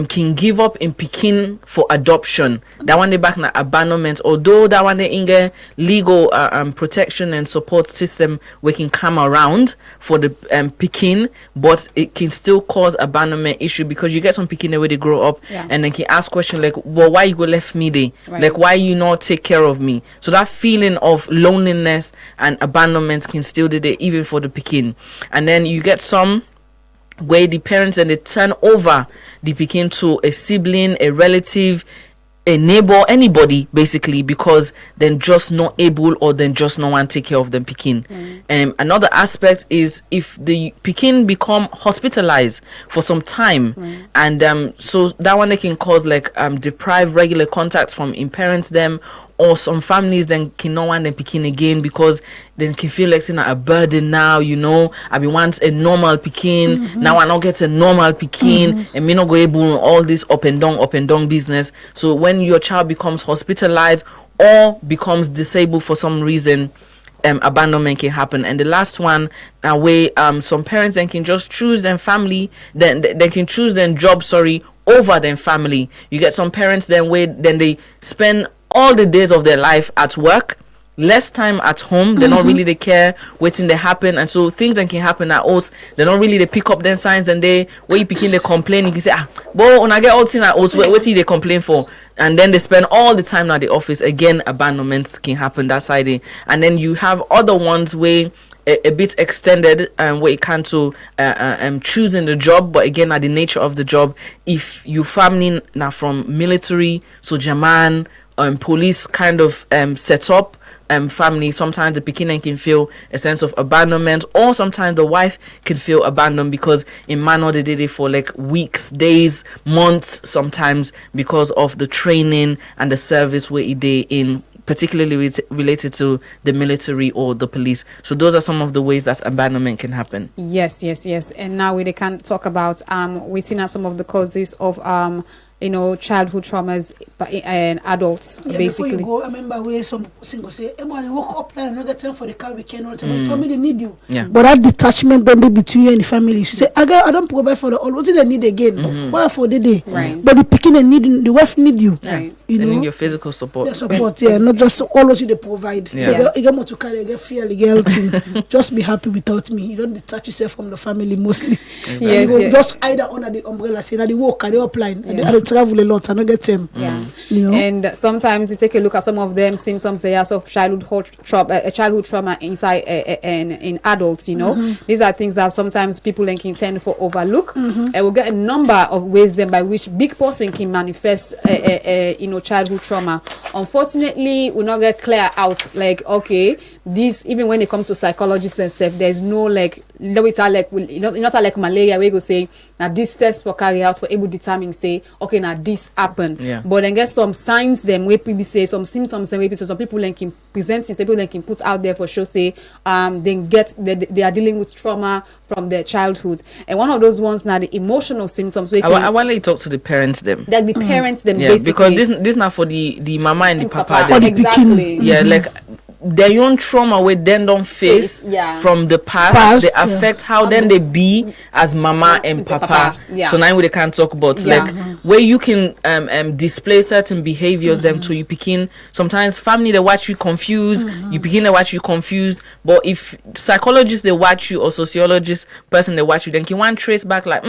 can give up in pikin for adoption. That one day back na abandonment, although that one day in legal protection and support system we can come around for the pikin, but it can still cause abandonment issue, because you get some pikin where they grow up and then can ask question like, well, why you go left me there? Like, why you not take care of me? So that feeling of loneliness and abandonment can still be there even for the pikin. And then you get some where the parents and they turn over the pikin to a sibling, a relative, a neighbor, anybody basically, because then just not able or then just no one take care of them pikin. Another aspect is if the pikin become hospitalized for some time, and so that one they can cause like deprive regular contacts from in parents them, or some families then cannot want them pikin again because then can feel like saying a burden now, I be once a normal pikin, now I not get a normal pikin, and me not go able all this up and down business. So when your child becomes hospitalized or becomes disabled for some reason, abandonment can happen. And the last one, where some parents then can just choose their family, then they can choose their job, over their family. You get some parents then where then they spend all the days of their life at work, less time at home. They not really they care waiting they happen, and so things that can happen at us. They don't really they pick up them signs, and they where you begin they complain. You can say but when I get all things at us, what they complain for, and then they spend all the time at the office. Again, abandonment can happen that side, and then you have other ones where a bit extended where it can to choosing the job, but again at the nature of the job. If you family now from military, so German police kind of set up family, sometimes the pikin can feel a sense of abandonment, or sometimes the wife can feel abandoned because in man they did it for like weeks, days, months sometimes, because of the training and the service where it did in, particularly related to the military or the police. So those are some of the ways that abandonment can happen. Yes. And now we can talk about we've seen some of the causes of childhood traumas in adults, basically. Before you go, I remember where some single say, everybody woke up and no get time for the car weekend all the time. Family need you. Yeah. But that detachment don't be between you and the family. She say, I don't provide for the all. What do they need again? Why for the day? Right. But the picking and need the wife need you. Right. You They know? need your physical support. Yeah, support, not just always you they provide. Yeah. So you get more to carry, you get fear, you get everything. Just be happy without me. You don't detach yourself from the family mostly. Exactly. Yes, You go yes. just either under the umbrella, say that they walk, they upline, and they travel a lot, and not get them. Yeah. You know? And sometimes you take a look at some of them symptoms they have of childhood trauma inside in adults. These are things that sometimes people can tend to overlook. And we'll get a number of ways then by which big person can manifest childhood trauma. Unfortunately, we not get clear out like, okay, this, even when it comes to psychologists and stuff, there's no like not like malaria where you go say now this test for carry out for able determine say okay now this happened. Yeah. But then get some signs them where people say some symptoms and where some people like can present things, people like can put out there for sure say they are dealing with trauma from their childhood. And one of those ones now the emotional symptoms where I want to talk to the parents them. like the parents them Yeah, basically. because this not for the mama and the papa. For the exactly. Yeah, like their own trauma where then don't face Yeah. from the past, they yeah. affect how then they be as mama and papa. Yeah. So now we can't talk about Yeah. like where you can display certain behaviors them to you begin. Sometimes family they watch you confused, you begin to watch you confused. But if psychologists they watch you or sociologist person they watch you, then can one trace back like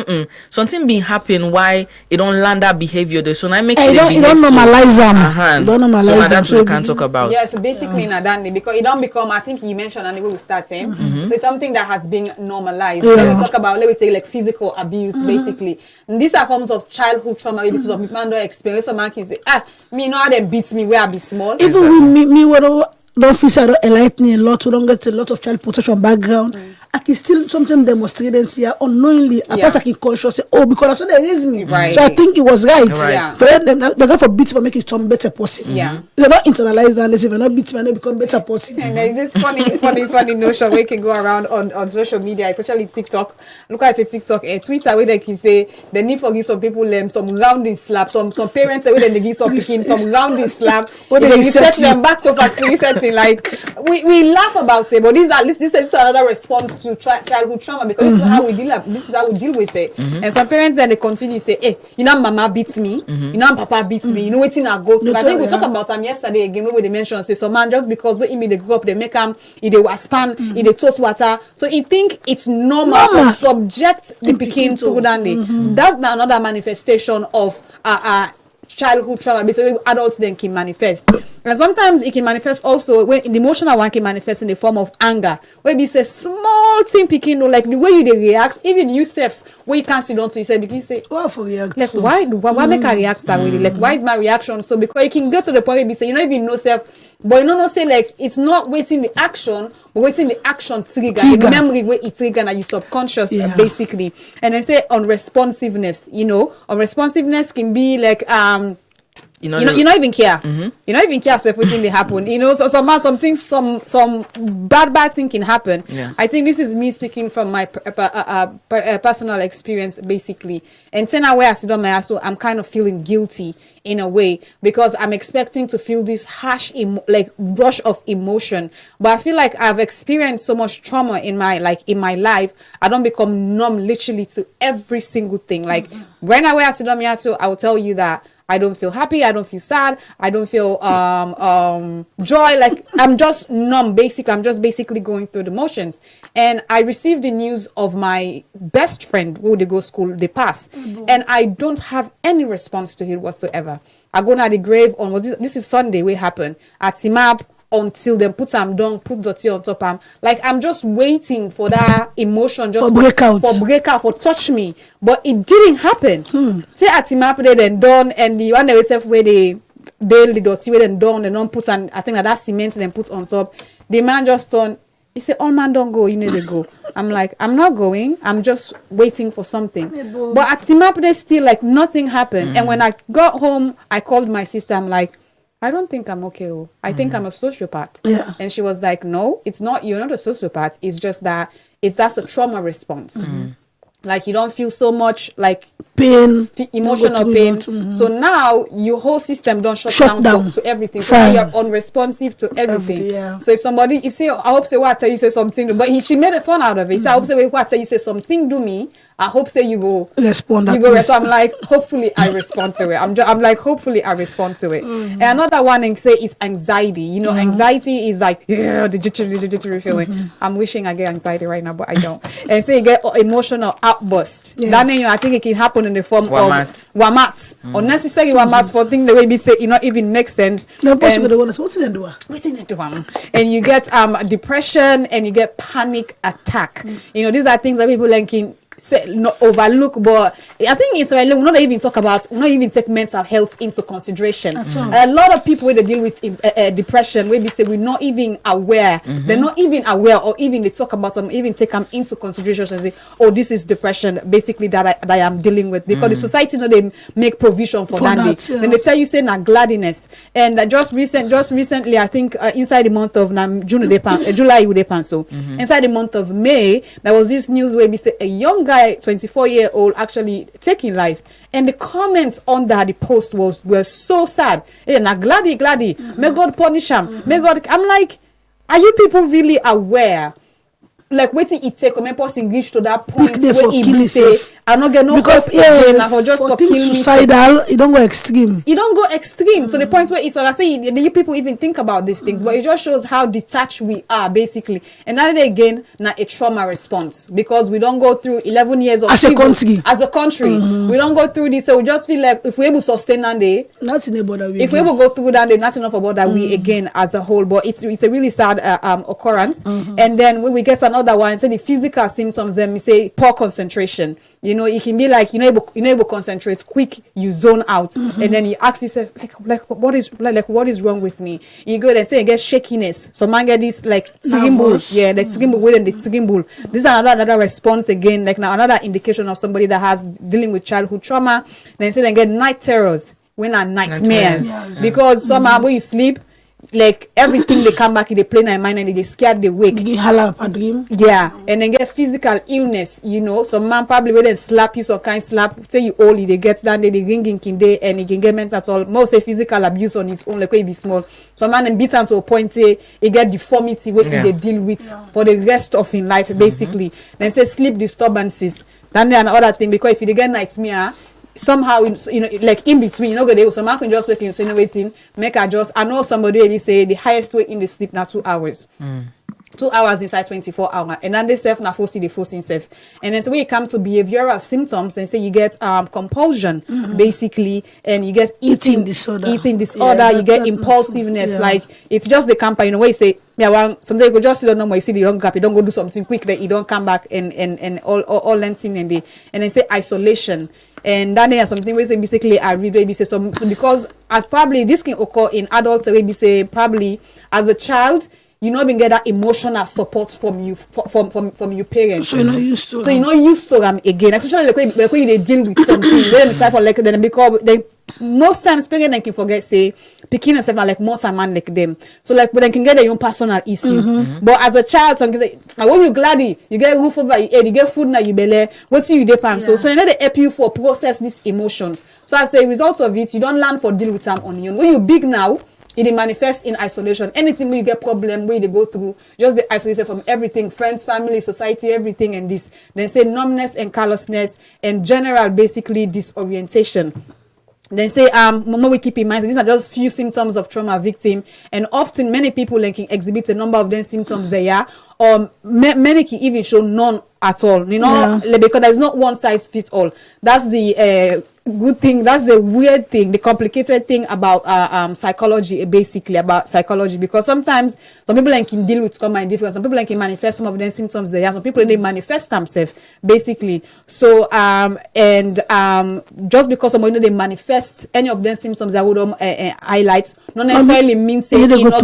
something been happen why it don't land that behavior there. So now make You it don't normalize them. You don't So now normalize them. that's what we can talk about. Yes, basically Nadani, because it don't become, I think you mentioned and the way we start saying, so it's something that has been normalized. Let me talk about, let me say like physical abuse, basically. And these are forms of childhood trauma, maybe some people don't experience. Some man can say, me know how they beat me where I be small. Even with me when I don't feel I don't enlighten a lot, who don't get a lot of child protection background, I can still sometimes demonstrate and see unknowingly. I pass I can conscious say, because that's what they raised me. Right. So I think it was right. Yeah. So then they go for beat for make you some better person. Yeah. They're not internalize that. They say if you're not beat me, I don't become better person. And there's this funny notion where you can go around on social media, especially TikTok. Look, I say TikTok, Twitter, where they can say the need for give some people some rounding slap, some parents where they give some picking some rounding slap. What they they set set them back to factory setting. Like we laugh about it, but this is another response to childhood trauma because this is how we deal with it. And some parents then they continue to say, hey, mama beats me, papa beats me, what I go through. I think we talked about them yesterday again where they mentioned say some man just because when they grow up they make them they waspan, they touch water. So he think it's normal to subject the pikin to Gudandi. That's another manifestation of childhood trauma, basically adults then can manifest. And sometimes it can manifest also when the emotional one can manifest in the form of anger. Where be say small thing picking like the way you they react, even yourself where you can't sit down to yourself, you can say, Why for react? like why make I react that way? Like why is my reaction so? Because you can get to the point where you say you don't even know self, but you don't say like it's not waiting the action, but waiting the action trigger. The memory where it trigger and your subconscious basically. And then say unresponsiveness. Unresponsiveness can be like you not even care. You not even care if everything they happen. So some bad thing can happen. Yeah. I think this is me speaking from my personal experience basically. And then I sit on my ass, so I'm kind of feeling guilty in a way because I'm expecting to feel this harsh rush of emotion. But I feel like I've experienced so much trauma in my life. I don't become numb literally to every single thing. Like right now where I sit on my ass, so I will tell you that I don't feel happy. I don't feel sad. I don't feel joy. Like I'm just numb. Basically, I'm just basically going through the motions. And I received the news of my best friend who they go school, they pass, and I don't have any response to it whatsoever. I go to the grave on this is Sunday. We happen at Simap until them put them down, put dirty on top of like I'm just waiting for that emotion just for breakout for touch me, but it didn't happen. Say at Simap they then done and the one where they bail the dirty where then done and don't put and I think that cement then put on top. The man just turned. He said, "All man don't go, you need to go." I'm like, "I'm not going. I'm just waiting for something." But at Simap they still like nothing happened. And when I got home, I called my sister. I'm like, "I don't think I'm okay. I think I'm a sociopath." Yeah. And she was like, "No, it's not. You're not a sociopath. It's just that's a trauma response. Like you don't feel so much like pain, emotional pain. So now your whole system don't shut down. To everything. So now you're unresponsive to everything. So if somebody you say, I hope say what tell you say something, but she made a fun out of it. He said, I hope say what tell you say something do me. I hope say you go respond. So I'm like, hopefully I respond to it. I'm like, hopefully I respond to it. And another one and say it's anxiety. You know, anxiety is like the jittery feeling. I'm wishing I get anxiety right now, but I don't. And say you get emotional outburst. That means I think it can happen in the form of wamat. Unnecessary wamat for things the way we say it not even makes sense. What's in the door? And you get depression and you get panic attack. You know, these are things that people like overlook, but I think it's like we not even talk about, we not even take mental health into consideration. A lot of people when they deal with depression, where we say we're not even aware, they're not even aware, or even they talk about them, even take them into consideration and say, oh, this is depression, basically that I am dealing with, because the society, you know, they make provision for that. Then they tell you say na gladness, and just recently, I think inside the month of July, inside the month of May, there was this news where we say a young guy, 24-year-old, actually taking life, and the comments under the post were so sad. Hey, na glady, may God punish him. May God. I'm like, are you people really aware? Like waiting it take when person reach to that point where he say I not get no because for suicidal, you don't go extreme. To the point where it's like I say you people even think about these things, but it just shows how detached we are basically. And then again, not a trauma response, because we don't go through 11 years of as a country. We don't go through this, so we just feel like if we're able to sustain that day, nothing about that. If we able to go through that day, not enough about that we again as a whole. But it's a really sad occurrence. And then when we get another one, say the physical symptoms, then we say poor concentration. You know, it can be like you're not able to concentrate quick, you zone out, and then you ask yourself like what is wrong with me? You go and say you get shakiness. So man get this like tsigimbul, the tsigimbul within the tsigimbul. This is another response again, like now another indication of somebody that has dealing with childhood trauma. Then say they get night terrors, when are nightmares, because somehow when you sleep, like everything they come back in the play in their mind and they scared they wake. Dream. Yeah, and then get physical illness, you know. Some man probably will then slap you, some kind slap, say you old, they get down there, they ringing day, and he can get mental at all. Most say physical abuse on its own, like when he be small. Some man then beat him to a point, say he get deformity, what they deal with for the rest of his life, basically. Then say sleep disturbances. Then there another thing, because if you get nightmare, somehow, you know, like in between, you know, so man can just wake insinuating, make a just. I know somebody will say the highest way in the sleep now 2 hours. 2 hours inside 24 hours, and then they self na force the forcing self. And then so when you come to behavioral symptoms, then say you get compulsion basically, and you get eating disorder, you get impulsiveness, like it's just the campaign, you know, where you say sometimes you go just don't know more, you see the wrong gap, you don't go do something quick that you don't come back and all lengthening and then say isolation. And then there's something we say basically I read maybe say some, because as probably this can occur in adults, maybe say probably as a child you not even get that emotional support from you from your parents. So you're not used to. So you're not used to them again. Especially like when they deal with something, then the type of like then because they most times parents can forget say picking and stuff like more time man like them. So like but they can get their own personal issues. But as a child, so like when you gladdy, you get roof over your head, you get food now you belly. What do you depend? So you know they help you for process these emotions. So as a result of it, you don't learn for deal with them on your own. When you big now, it manifests in isolation. Anything where you get problem, where they go through, just the isolation from everything, friends, family, society, everything, and this. Then say numbness and callousness and general basically disorientation. They say, Mama, we keep in mind these are just few symptoms of trauma victim, and often many people like can exhibit a number of them symptoms there, or many can even show none at all. You know, because there's not one size fits all. That's the good thing. That's the weird thing, the complicated thing about psychology, basically about psychology, because sometimes some people like can deal with trauma in different. Some people like can manifest some of them symptoms there. Some people they manifest themselves basically. So just because somebody they manifest any of them symptoms that would highlight, not necessarily mean say they go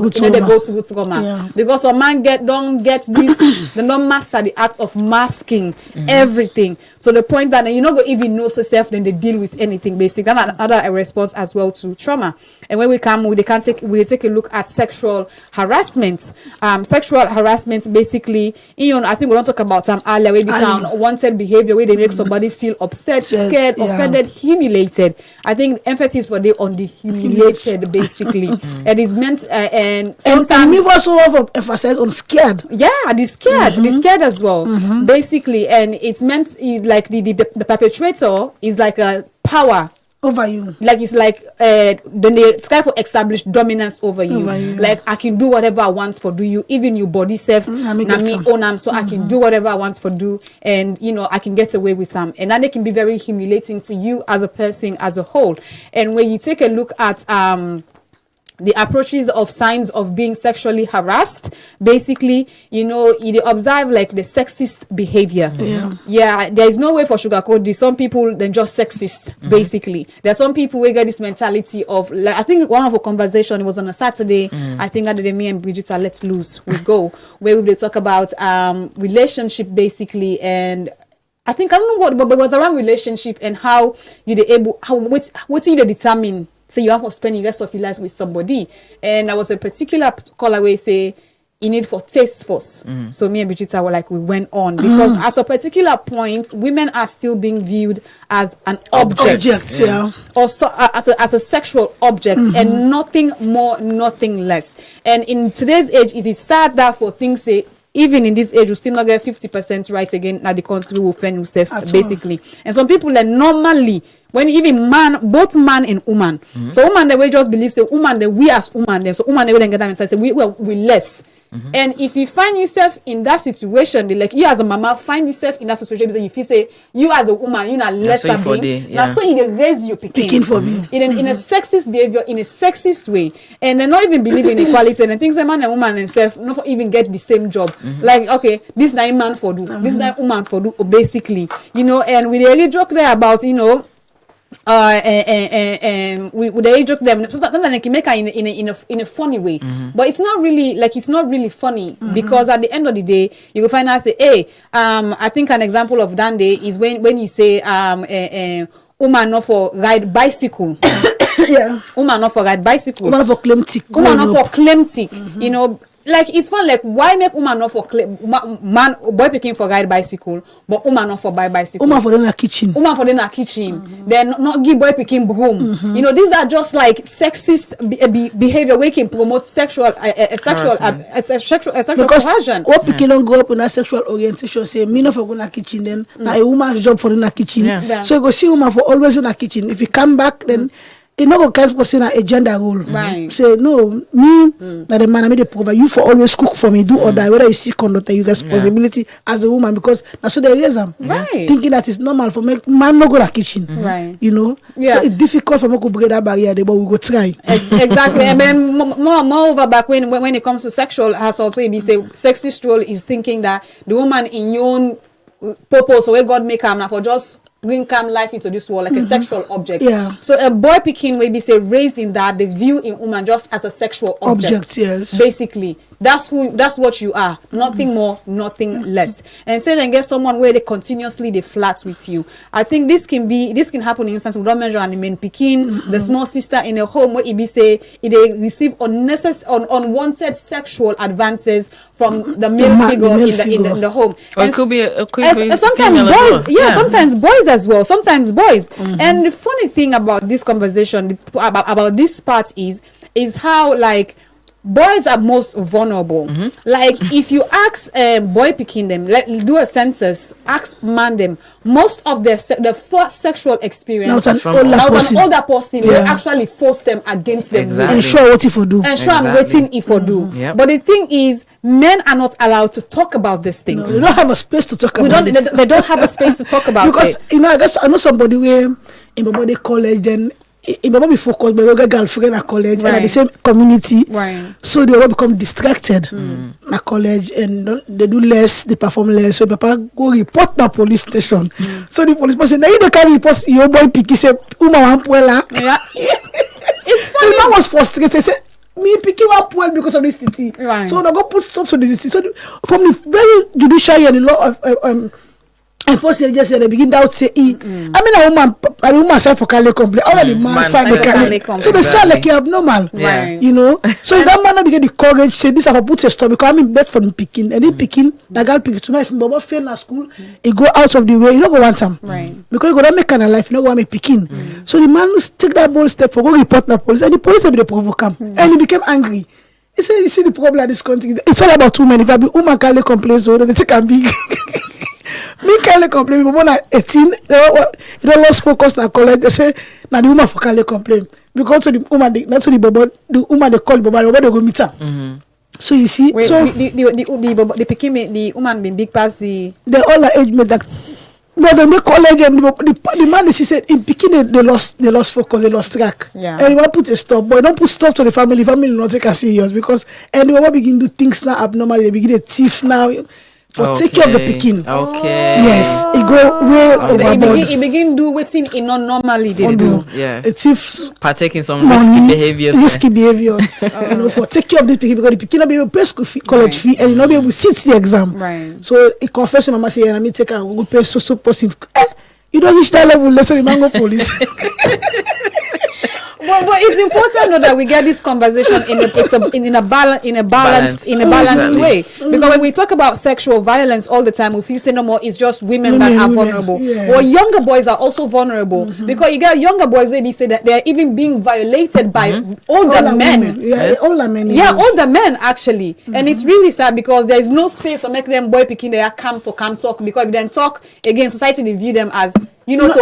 through trauma. Because some man don't get this, they don't master the art of masking everything. So the point that you not go even know yourself, then they deal with anything basic. That's another response as well to trauma. And when we take a look at sexual harassment. Sexual harassment basically, I think we don't talk about earlier, maybe some unwanted behavior where they make somebody feel upset, scared, offended, humiliated. I think emphasis for on the humiliated basically. And it's meant and sometimes and we also have emphasize on scared. Yeah, the scared, the scared as well. Basically, and it's meant like the perpetrator is like a power over you, like it's like then they try to establish dominance over you. Like I can do whatever I want for do you, even your body self me own so I can do whatever I want for do, and I can get away with them, and that they can be very humiliating to you as a person as a whole. And when you take a look at the approaches of signs of being sexually harassed, basically, you observe like the sexist behavior. There is no way for sugarcoat this. Some people then just sexist, basically. There are some people who get this mentality of, like, I think one of our conversation, it was on a Saturday, I think that day me and Bridget are let loose, we go, where we talk about relationship, basically, and I think, I don't know what, but it was around relationship and how what's you determine. So you have to spend the rest of your life with somebody. And there was a particular caller where say, you need for taste first. So me and Brigitta were like, we went on. Because at a particular point, women are still being viewed as an object. Or so, as a sexual object. And nothing more, nothing less. And in today's age, is it sad that for things say, even in this age, we still not get 50% right again. Now the country will fend himself, basically. And some people like normally, when even both man and woman. So woman they will just believe say woman that we as woman then. So woman they will then get them and say we less. And if you find yourself in that situation, like you as a mama find yourself in that situation because you feel say you as a woman, you not less than being. Now so you raise your picking for me in a sexist behavior, in a sexist way, and they not even believe in equality. And things a man and woman themselves not even get the same job. Like okay, this not man for do, this not woman for do, basically, And we really joke there about we they joke them sometimes they can make her in a funny way, but it's not really funny because at the end of the day you will find out say hey I think an example of that day is when you say woman not for ride bicycle woman not for ride bicycle, woman for claim tick, like it's fun. Like why make woman not for man boy picking for ride bicycle, but woman not for buy bicycle. Woman for in a kitchen. Then not give boy picking broom. These are just like sexist behavior. We can promote sexual coercion. What picking don't go up in a sexual orientation. Say me not for go in a kitchen. Then now a woman's job for in a kitchen. So you go see woman for always in a kitchen. If you come back, then. You know, kind of a gender role. Right. Say no, me that the man I made a provide you for always cook for me, do or die. Whether you see conduct, you responsibility as a woman because that's what they raise them. Right. Thinking that it's normal for make man no go to the kitchen. Right. So it's difficult for me to break that barrier, but we go try. Exactly. And then moreover, back when it comes to sexual assault, so you say sexist role is thinking that the woman in your own purpose, or where God make her now for just bring calm life into this world like a sexual object. So a boy picking maybe say raised in that they view in woman just as a sexual object. Basically that's what you are, nothing more, nothing less. And say then get someone where they continuously they flirt with you. I think this can happen in instance we don't measure and the main picking the small sister in a home where it be say they receive unwanted sexual advances from the male figure in the home. Or it could be sometimes boys, sometimes boys as well, sometimes boys. And the funny thing about this conversation about this part is how like boys are most vulnerable. Like if you ask boy picking them, do a census, ask man them, most of the first sexual experience now an older person will actually force them against them. Exactly. Ensure what if you do. Ensure I'm waiting if you do. Yep. But the thing is, men are not allowed to talk about these things. They don't have a space to talk about it. They don't have a space to talk about because it. I know somebody where in my body college and in my focus but we got girlfriend at college and at the same community, so they will become distracted at college and they do less, they perform less. So papa go report na police station. So the police person, now you can report your boy picky say Uma Wampuela. It's funny. The man was frustrated. Say me picking up well because of this city. So they go put stop to this city. So from the very judiciary and the law of and first they just say they begin to say I mean a woman say for Kale complain already man say the Kale, so they say like abnormal, you know. So if that man begin the courage say this have put a stop because I'm in bed for him picking and he picking the girl picking tonight if Baba fail at school he go out of the way, you don't go want him because you go don't make kind of life, you don't want me picking. So the man will take that bold step for go report the police and the police will be the provoke him and he became angry. He said you see the problem at this country, it's all about women. If I be woman Kale complain so they take a big me Kale complain people na 18 you don't lost focus na college. They say na the woman for Kale complain because to the woman not to the woman they call the they go meet her. So you see, wait, so the woman been big past the all her age mate that but they make college and the man she said in Pekin they lost focus, they lost track. And they put a stop, but don't put stop to the family not take her serious because and they begin to do things now abnormally, they begin to thief now. For take care of the picking. Yes, it go way overboard. He begin do waiting in non normally they do. Yeah. A thief partake in some risky behaviors. You know, for take care of this picking because the picking not be able to pay school fee, college fee, and you not be able to sit the exam. So he confessed to mama say, "I me take a go pay so person." You don't reach that level, let's say the mango police. But it's important that we get this conversation in a balanced way. Because when we talk about sexual violence all the time, we feel say no more it's just women that are vulnerable. Well, younger boys are also vulnerable because you get younger boys maybe say that they're even being violated by older men. Older men. Older men actually. And it's really sad because there is no space to make them boy picking their camp talk because if they talk again, society they view them as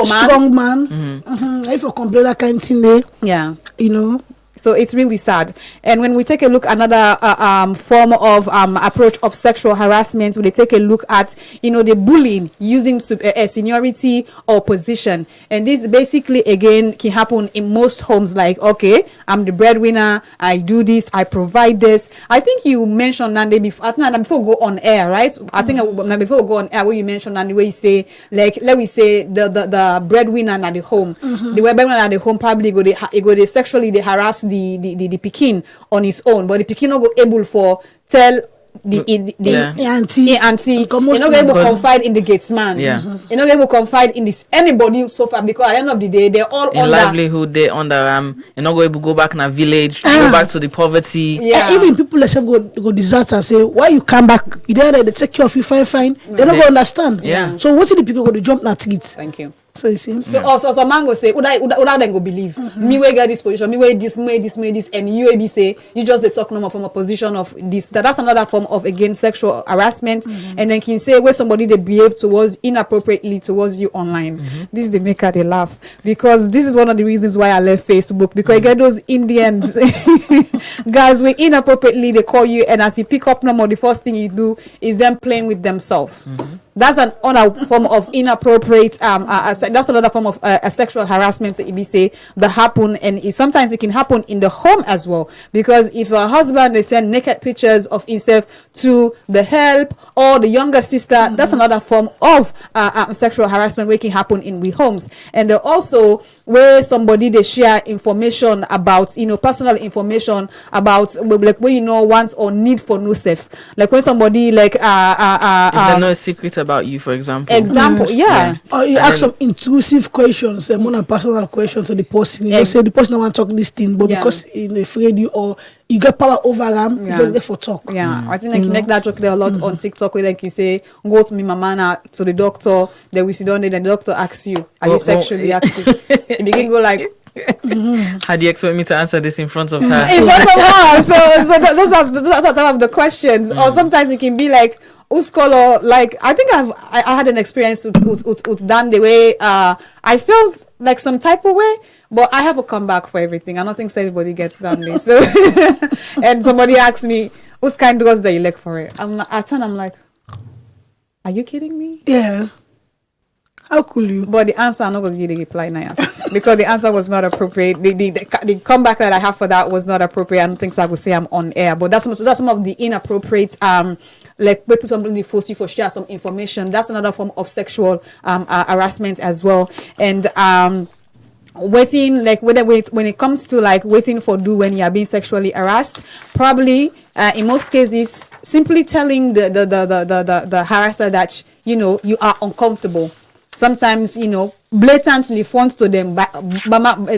strong man. If you complain that kind of thing there, you know. So it's really sad. And when we take a look at another form of approach of sexual harassment, when they take a look at, the bullying using seniority or position. And this basically, again, can happen in most homes. Like, okay, I'm the breadwinner. I do this. I provide this. I think you mentioned, Nande, before we go on air, right? I think before we go on air, where you mentioned, Nande, where you say, like, let me say the breadwinner at the home. The breadwinner at the home probably they sexually, they harass the Pekin on his own, but the Pekin not go able for tell the auntie. You're not able to confide in the gatesman. You're not able to confide in this anybody so far because at the end of the day they're all in livelihood. They under you're not going to go back in a village, go back to the poverty. Even people themselves go desert and say why you come back. You there they take care of you fine. They're not going to understand. So what did the people go to jump na it? Thank you. So you see. So also some man go say, would I then go believe me we get this position, me way this, and you be say you just they talk no more from a position of this. That's another form of again sexual harassment. And then can say where somebody they behave inappropriately towards you online. This they make her they laugh because this is one of the reasons why I left Facebook because you get those Indians guys where inappropriately they call you and as you pick up no more the first thing you do is them playing with themselves. That's another form of inappropriate. That's another form of sexual harassment. So if say that happen, and sometimes it can happen in the home as well. Because if a husband they send naked pictures of himself to the help or the younger sister, that's another form of sexual harassment where it can happen in we homes. And also where somebody they share information about personal information about like where wants or need for no safe. Like when somebody like if they know a secret about you, for example. Or you ask some intrusive questions, more personal questions to the person. You say the person don't want to talk this thing, but because they afraid you or you get power over them, you just get for talk. I think they can make that joke there a lot on TikTok where they can say, go to me mama to the doctor, then we sit down there, the doctor asks you, are you sexually active? You begin go like How do you expect me to answer this in front of her? In front of her. So those are some of the questions. Or sometimes it can be like, Uskolo, like I think I had an experience with Dan the way I felt like some type of way, but I have a comeback for everything. I don't think everybody gets down there. So and somebody asked me, "Whose kind girls that you like for it?" I'm like, "Are you kidding me?" Yeah. How could you? But the answer I'm not gonna give the reply now because the answer was not appropriate. The comeback that I have for that was not appropriate. I don't think so I would say I'm on air, but that's some of the inappropriate like where somebody force you for share some information. That's another form of sexual harassment as well. And waiting, like when it comes to like waiting for do when you are being sexually harassed, probably in most cases simply telling the harasser that you are uncomfortable. Sometimes blatantly front to them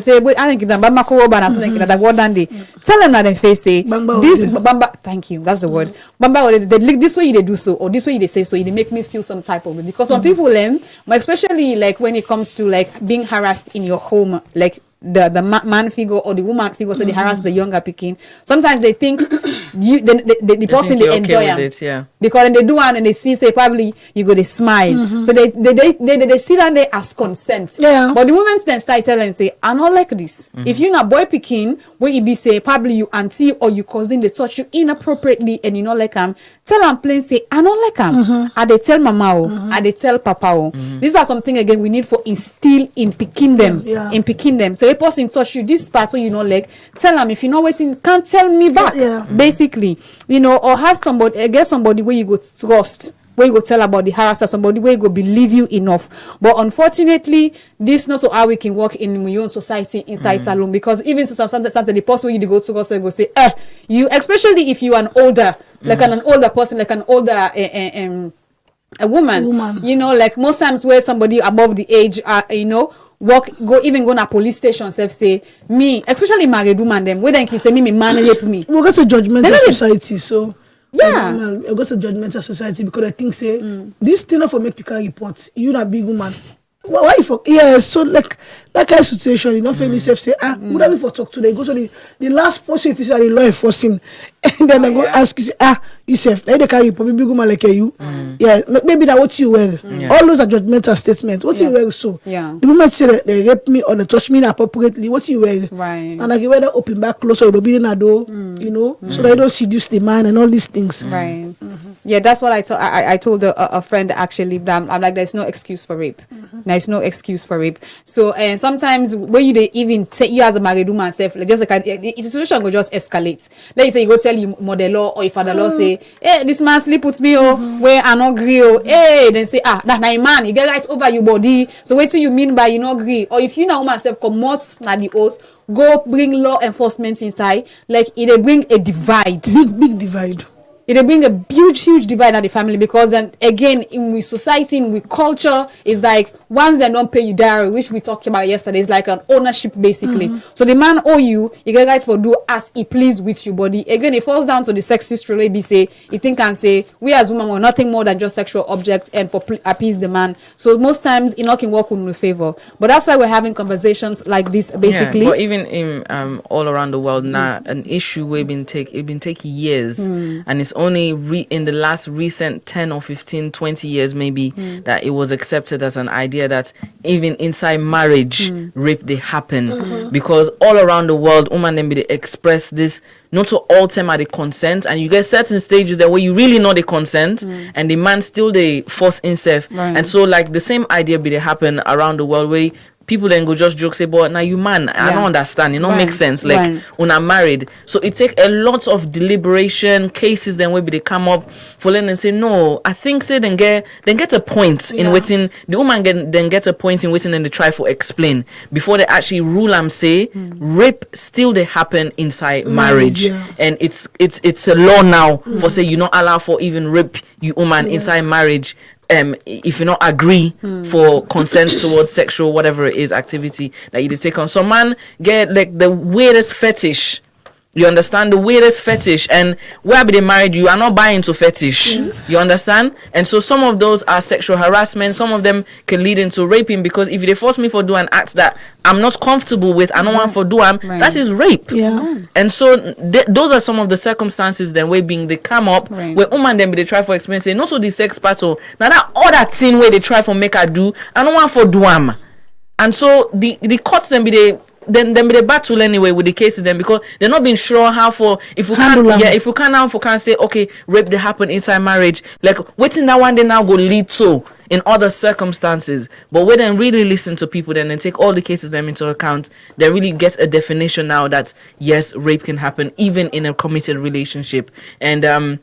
say wait, I think that Bamba Koroba and something that what done they tell them that they face say this Bamba, thank you, that's the word. Bamba, they this way they do so, or this way they say so, they make me feel some type of way. Because some people especially like when it comes to like being harassed in your home, like the man figure or the woman figure, so they harass the younger Peking. Sometimes they think the person they enjoy it, yeah. Because when they do one and they see say probably you go they smile, so they sit down there as consent. Yeah. But the moment then start telling and say I don't like this. If you not boy Peking, where you be say probably you auntie or you cousin they touch you inappropriately and you not like them, tell them plain say I don't like them. And they tell mama and they tell papa. These are something again we need for instill in Peking them, in Peking them. So a person touch you this part where you know like tell them if you not waiting can't tell me back. Basically, or have somebody get somebody where you go trust, where you go tell about the harasser, somebody where you go believe you enough. But unfortunately, this not so how we can work in my own society inside salon, because even sometimes the person where you go to go say you, especially if you are an older like an older person, like an older a woman. Like most times where somebody above the age go to police station say me, especially married woman them where they can say me man rape me. We'll go to judgmental society, so I'll go to judgmental society because I think say this thing for make people report you not big woman. Why for so like that kind of situation, you know, for yourself say would I be for talk today? Go to the last person if you say the law enforcing, and then I go ask you say yourself they carry probably big woman like you. Maybe that what you wear. All those are judgmental statements. What you wear so? The moment say that they rape me or they touch me inappropriately, what you wear? Right. And like you wear that open back close or be in a door, so they don't seduce the man and all these things. Right. Yeah, that's what I told a friend actually. I'm like, there's no excuse for rape. There's no excuse for rape. So and sometimes when you they even take you as a married woman self, like just like the situation will just escalate. Let's say you go tell you mother-in-law or your father-in-law say, hey, this man sleep with me where I not agree then say that na man you get right over your body. So what do you mean by you not agree? Or if you now woman self come out na the oath, go bring law enforcement inside. Like it bring a divide, big divide. It bring a huge divide in the family, because then again in society, in culture, is like once they don't pay you dowry, which we talked about yesterday, it's like an ownership basically. So the man owe you get right for do as he please with your body. Again, it falls down to the sexist role. Be say you think and say we as women were nothing more than just sexual objects and for appease the man. So most times it not can work in favor. But that's why we're having conversations like this basically. But even in all around the world now, an issue we've been taking years, and it's only in the last recent 10 or 15 20 years maybe that it was accepted as an idea that even inside marriage rape they happen, because all around the world women then be express this not to all time at the consent, and you get certain stages there where you really know the consent and the man still they force himself, and so like the same idea be they happen around the world where people then go just joke say, but now you man, I don't understand. It don't make sense. Like when I'm married, so it take a lot of deliberation. Cases then maybe they come up for them and say, no, I think say then get a point in waiting. The woman then get a point in waiting and they try for explain before they actually rule and say rape still they happen inside marriage, and it's a law now for say you not allow for even rape you woman inside marriage. If you not agree for consent towards sexual whatever it is activity that you take on. Some man get like the weirdest fetish You understand? The weirdest fetish. And where they married, you are not buying to fetish. You understand? And so some of those are sexual harassment. Some of them can lead into raping, because if they force me for do an act that I'm not comfortable with, I don't want for do that is rape. And so those are some of the circumstances then where being they come up where woman then they try for experience, say, not so the sex part, so now that other thing where they try for make her do, I don't want for do am. And so the courts then be the battle anyway with the cases then, because they're not being sure how for if we can't say okay, rape they happen inside marriage, like waiting that one day now go lead to in other circumstances. But when they really listen to people then and take all the cases them into account, they really get a definition now that yes, rape can happen even in a committed relationship. And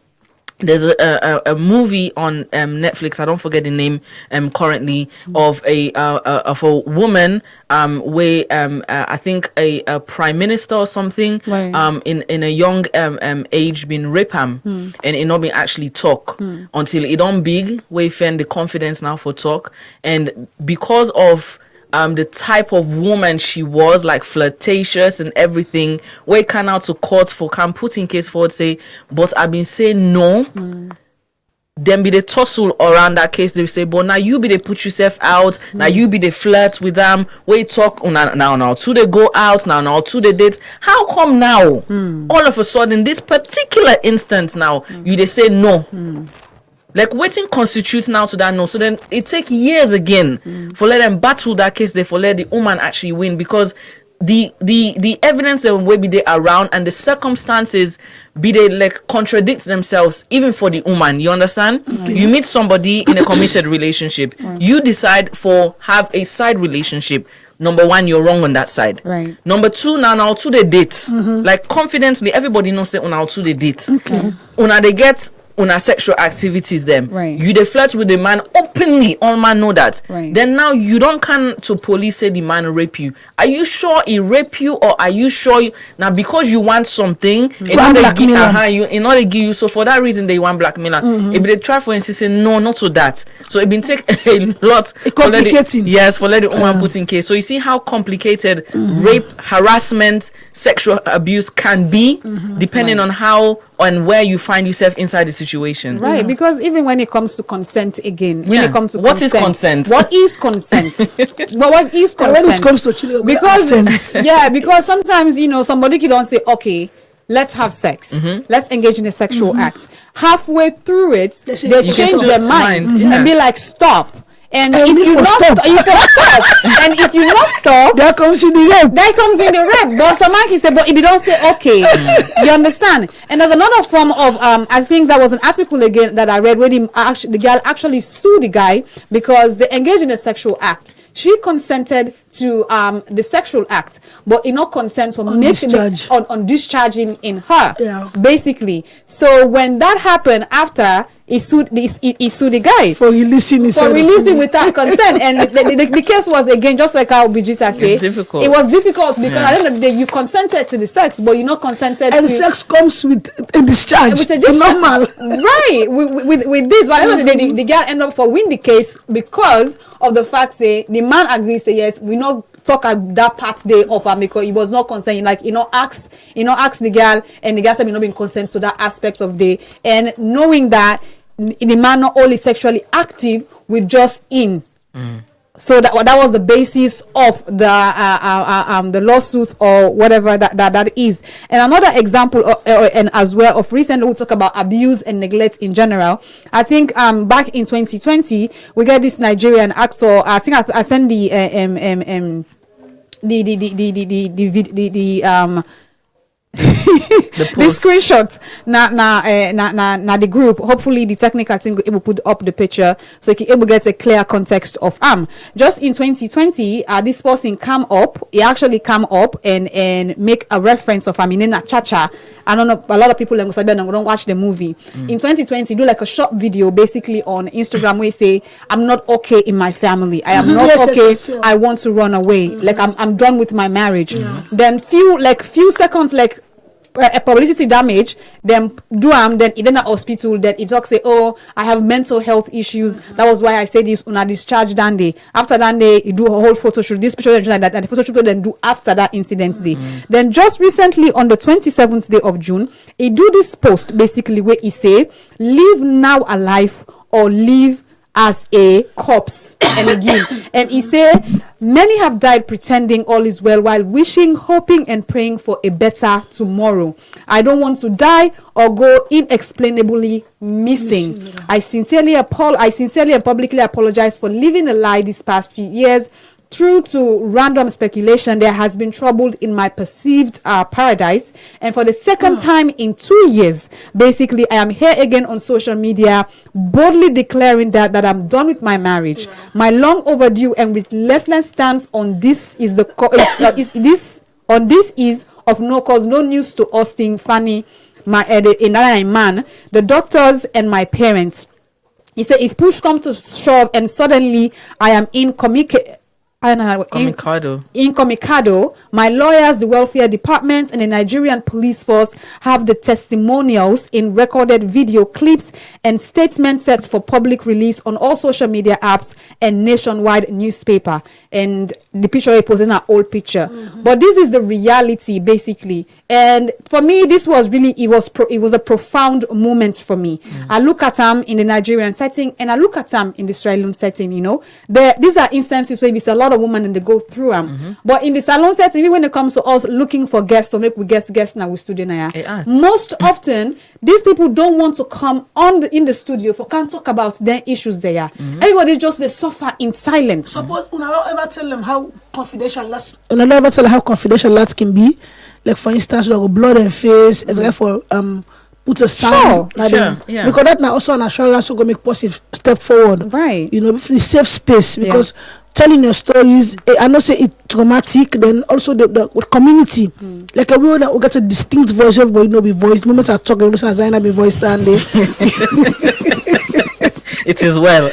there's a movie on Netflix, I don't forget the name currently, of a woman where I think a prime minister or something in a young age been raped and it not been actually talk until it don't big where you find the confidence now for talk. And because of the type of woman she was, like flirtatious and everything, where it can out to court for can put in case forward say, but I've been saying no. Then be the tussle around that case. They say, but now you be they put yourself out. Now you be the flirt with them. Where you talk now to they go out now to the dates. How come now all of a sudden this particular instance now you they say no? Like waiting constitutes now to that no. So then it take years again for let them battle that case. They for let the woman actually win, because the evidence that will be there around and the circumstances be they like contradict themselves even for the woman. You understand? You meet somebody in a committed relationship. You decide for have a side relationship. Number one, you're wrong on that side. Right. Number two, now to the date. Like confidently, everybody knows that now to the date. Una they get una sexual activities them. You they flirt with the man openly, all man know that. Then now you don't come to police say the man rape you. Are you sure he rape you, or are you sure now because you want something in order to give you, so for that reason they want blackmailer. If they try for instance say no, not to that. So it been take a lot complicating. For let the woman put in case. So you see how complicated rape, harassment, sexual abuse can be depending on how and where you find yourself inside the situation. Because even when it comes to consent again, when it comes to what is consent? What is consent? What is consent? When it comes to children, because sometimes somebody can say, okay, let's have sex, let's engage in a sexual act. Halfway through it, they change their mind and be like, stop. And if you not stop, and if you not stop, that comes in the rape. But somebody said, but if you don't say okay, you understand. And there's another form of I think that was an article again that I read where the girl actually sued the guy because they engaged in a sexual act. She consented to the sexual act, but he not consent for on discharging in her, basically. So when that happened, after he sued the guy for releasing without consent, and the case was again just like how Bijita said. It was difficult because at the end of the day you consented to the sex, but you not consented. And sex comes with a discharge. With a discharge, normal, right? With this, but at the end of the day, the girl ended up for win the case because of the fact say the man agrees say yes, we not talk at that part day of her because he was not consenting. Like ask the girl, and the girl said we not been consent to that aspect of day, and knowing that the man not only sexually active with just in. So that was the basis of the lawsuit or whatever that is. And another example and as well of recently we talk about abuse and neglect in general. I think back in 2020 we get this Nigerian actor. I think I sent the the screenshots na the group. Hopefully the technical team will able put up the picture so you can able get a clear context of just in 2020 this person he actually come up and make a reference of Aminena Chacha. I don't know, a lot of people don't watch the movie. In 2020 do like a short video basically on Instagram where you say I'm not okay in my family, I am not okay. I want to run away, like I'm done with my marriage. Then few seconds, like a publicity damage, then do then in the hospital, then it talks say, oh, I have mental health issues. That was why I said this when I discharged that day. After that day, you do a whole photo shoot, this picture like that, and the photo shoot then do after that incident day. Then just recently on the 27th day of June, he do this post basically where he say, live now alive or live as a corpse. And again, and he said, many have died pretending all is well while wishing, hoping and praying for a better tomorrow. I don't want to die or go inexplicably missing. I sincerely and publicly apologize for living a lie these past few years. True to random speculation, there has been trouble in my perceived paradise. And for the second time in 2 years, basically, I am here again on social media, boldly declaring that I'm done with my marriage. My long overdue and relentless stance on this is of no cause, no news to Austin, Fanny, my man, the doctors, and my parents. He said, if push comes to shove and suddenly I am incommunicado, my lawyers, the welfare department, and the Nigerian police force have the testimonials in recorded video clips and statement sets for public release on all social media apps and nationwide newspaper. And the picture he poses an old picture, but this is the reality basically. And for me, this was really it was a profound moment for me. I look at him in the Nigerian setting, and I look at him in the Australian setting. You know, these are instances where it's a lot of women and they go through them. But in the salon setting, even when it comes to us looking for guests or make we guests now we studio now, most often these people don't want to come in the studio for can't talk about their issues there. Everybody just they suffer in silence. Suppose I don't ever tell them how confidential that can be. Like for instance, like blood and face, it's like for put a sound because that now also an assurance to go make positive step forward, right? You know, the safe space, because telling your stories, I know say it traumatic, then also the community, like a way that we get a distinct voice of, you know, be voiced moments I talk, as I be voiced and it is well.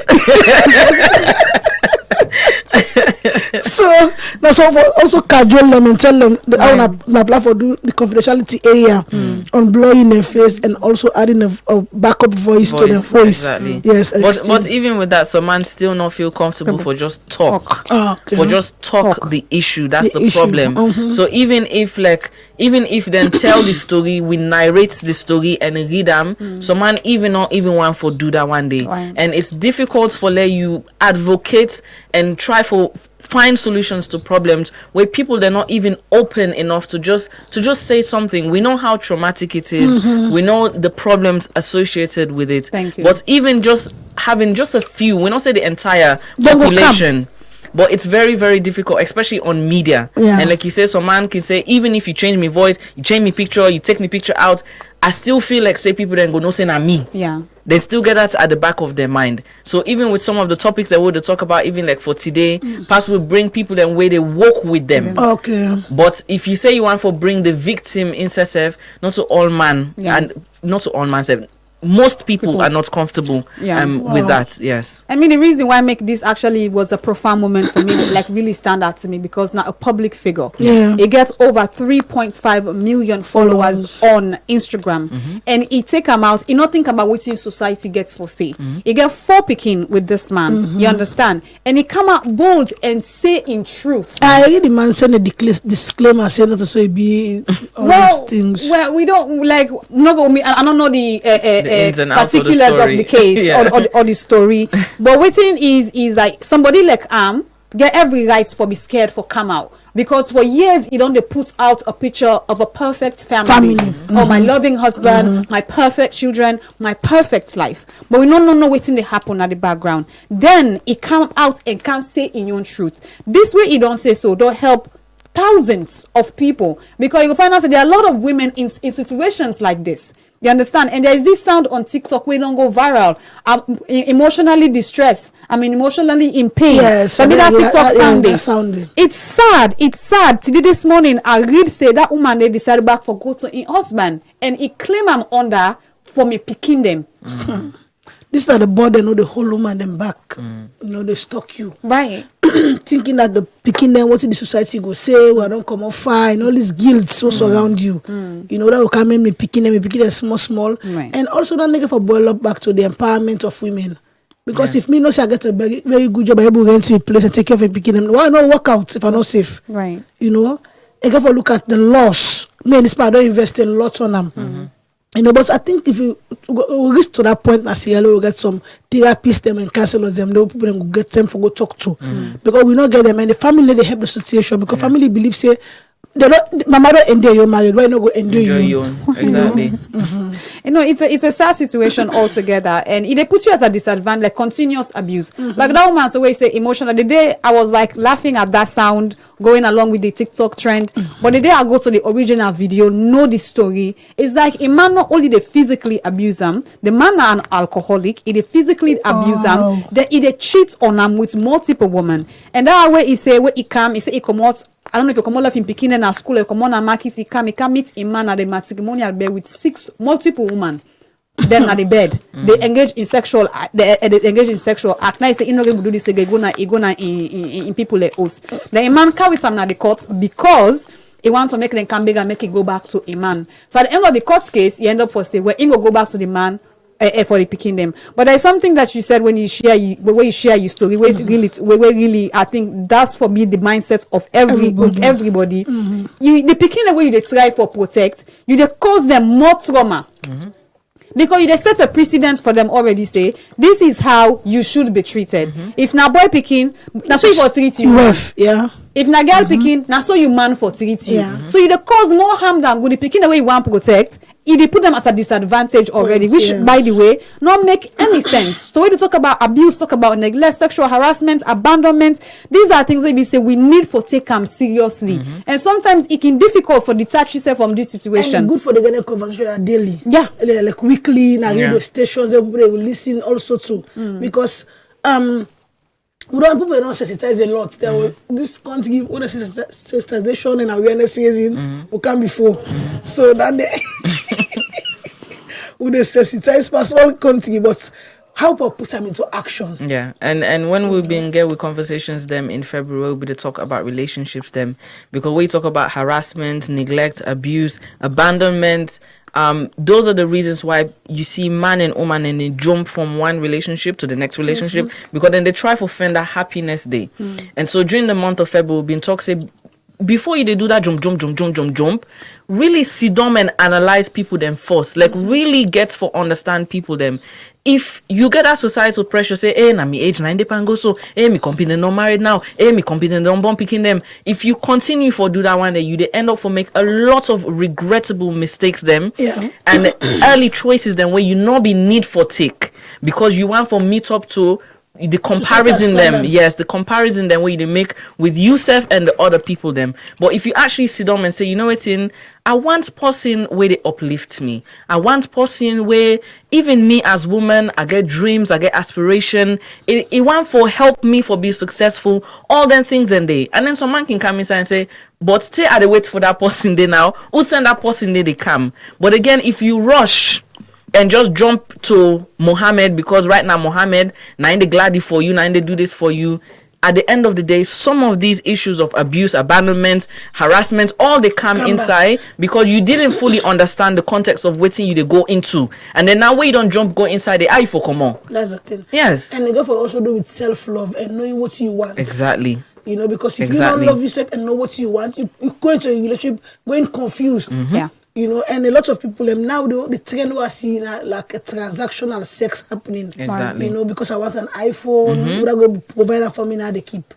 So now, so for also casual them and tell them I want to apply for do the confidentiality area on blurring their face and also adding a backup voice to their voice. Exactly. Yes, but even with that, some man still not feel comfortable for just talk. For just talk the issue. That's the problem. So even if then tell the story, we narrate the story and read them. Some man not even want for do that one day, and it's difficult for let you advocate and try for find solutions to problems where people they're not even open enough to just say something. We know how traumatic it is. We know the problems associated with it. Thank you. But even just having just a few, we don't say the entire population. But it's very, very difficult, especially on media. And like you say, some man can say, even if you change my voice, you change me picture, you take me picture out, I still feel like say people then go no say na me. They still get that at the back of their mind. So even with some of the topics that we'll talk about, even like for today, past will bring people then where they walk with them. But if you say you want to bring the victim in self, not to all man and not to all man self. Most people are not comfortable with that. Yes, I mean the reason why I make this actually was a profound moment for me, like really stand out to me, because now a public figure, it gets over 3.5 million followers on Instagram, and it take him out. You not think about what in society gets for say. You get 4 picking with this man. You understand? And he come out bold and say in truth. I hear the man send a disclaimer saying not to say be all these things. Well, we don't like not go me. I don't know the particulars of the case or the story, but waiting is like somebody like get every right for be scared for come out, because for years you don't put out a picture of a perfect family. Or my loving husband, my perfect children, my perfect life, but we don't know waiting they happen at the background. Then it come out and can't say in your own truth. This way you don't say so don't help thousands of people, because you find out that there are a lot of women in situations like this. You understand? And there is this sound on TikTok where don't go viral. I'm emotionally distressed. I'm emotionally in pain. Yes, so that TikTok sounding. It's sad. It's sad. Today this morning, I read say that woman they decided back for go to her husband, and he claim I'm under for me picking them. This is not the burden, no the whole woman them back. You know they stalk you. Right. thinking that the picking them, what the society go say, we don't come off fine, all this guilt so surround you. You know, that will come in me picking them small. Right. And also don't make it for boil up back to the empowerment of women. Because if me no say I get a very, very good job, I able to rent to a place and take care of picking them, why not work out if I'm not safe? Right. You know? And go for look at the loss. Me and this part, I don't invest a lot on them. You know, but I think if you reach to that point, we'll get some therapists them and counselors them, those people will get them for go talk to. Because we not get them, and the family they help the situation because family believes say they don't. My mother endure your marriage, why not go endure you? Exactly. You know, it's a sad situation altogether, and it puts you as a disadvantage, like continuous abuse. Like that woman's always say emotional. The day I was like laughing at that sound, going along with the TikTok trend, but the day I go to the original video, know the story, it's like a man not only they physically abuse him, the man are an alcoholic, he physically abuse him, he cheats on him with multiple women, and that way he say where he come, he say he come out. I don't know if you come out in Pekin and school, you come on and market, he can meet a man at the matrimonial bed with 6 multiple women. Then at the bed, they engage in sexual. They engage in sexual act. Now I say, going to do this. They gonna in people like us. The man carry some at the court because he wants to make them come big and make it go back to a man. So at the end of the court case, you end up for say where he go back to the man. For the picking them, but there's something that you said when you share your story. Where really, I think that's for me the mindset of everybody. The picking the way you try for protect, you they cause them more trauma. Because you they set a precedent for them already. Say this is how you should be treated. If na boy picking, that's so you for treat you. If na girl picking, na so you man for treat you. So you they cause more harm than good. The picking the way you want protect. They put them as a disadvantage already, which, by the way, not make any sense. So when you talk about abuse, talk about neglect, sexual harassment, abandonment, these are things that we say we need for take them seriously. And sometimes it can be difficult for detach yourself from this situation. And good for the getting conversation daily. Like weekly, na radio stations, everybody will listen also too. Because we don't people don't sensitize a lot. This can't give all the sensitization and awareness season we come before. So that they we sensitize personal country, but how we put them into action. And when we begin with conversations them in February, we'll be to talk about relationships them, because we talk about harassment, neglect, abuse, abandonment. Those are the reasons why you see man and woman and they jump from one relationship to the next relationship, because then they try to find that happiness day. And so during the month of February, we've been talking, before you they do that jump, really sit down and analyze people them first. Like really get for understand people them. If you get that societal pressure, say, na me age 90 pango, so me company not married now, me company don't born picking them. If you continue for do that one day, you they end up for make a lot of regrettable mistakes them and early choices then where you not be need for take because you want for meet up to the comparison them, the comparison them where they make with yourself and the other people them. But if you actually sit down and say, you know what, I want person where they uplift me. I want person where even me as woman, I get dreams, I get aspiration. It want for help me for be successful, all them things and they. And then some man can come inside and say, but stay at the wait for that person there now. Who send that person there they come. But again, if you rush and just jump to Mohammed because right now Mohammed, now they glad for you, now they do this for you. At the end of the day, some of these issues of abuse, abandonment, harassment, all they come inside because you didn't fully understand the context of what you they go into. And then now when you don't go inside the eye for come on. That's the thing. Yes. And they go for also do with self-love and knowing what you want. Exactly. You know, because if you don't love yourself and know what you want, you go into a relationship going confused. You know, and a lot of people now the trend we are seeing like a transactional sex happening. Exactly. You know, because I want an iPhone, would I go provide that for me now they keep.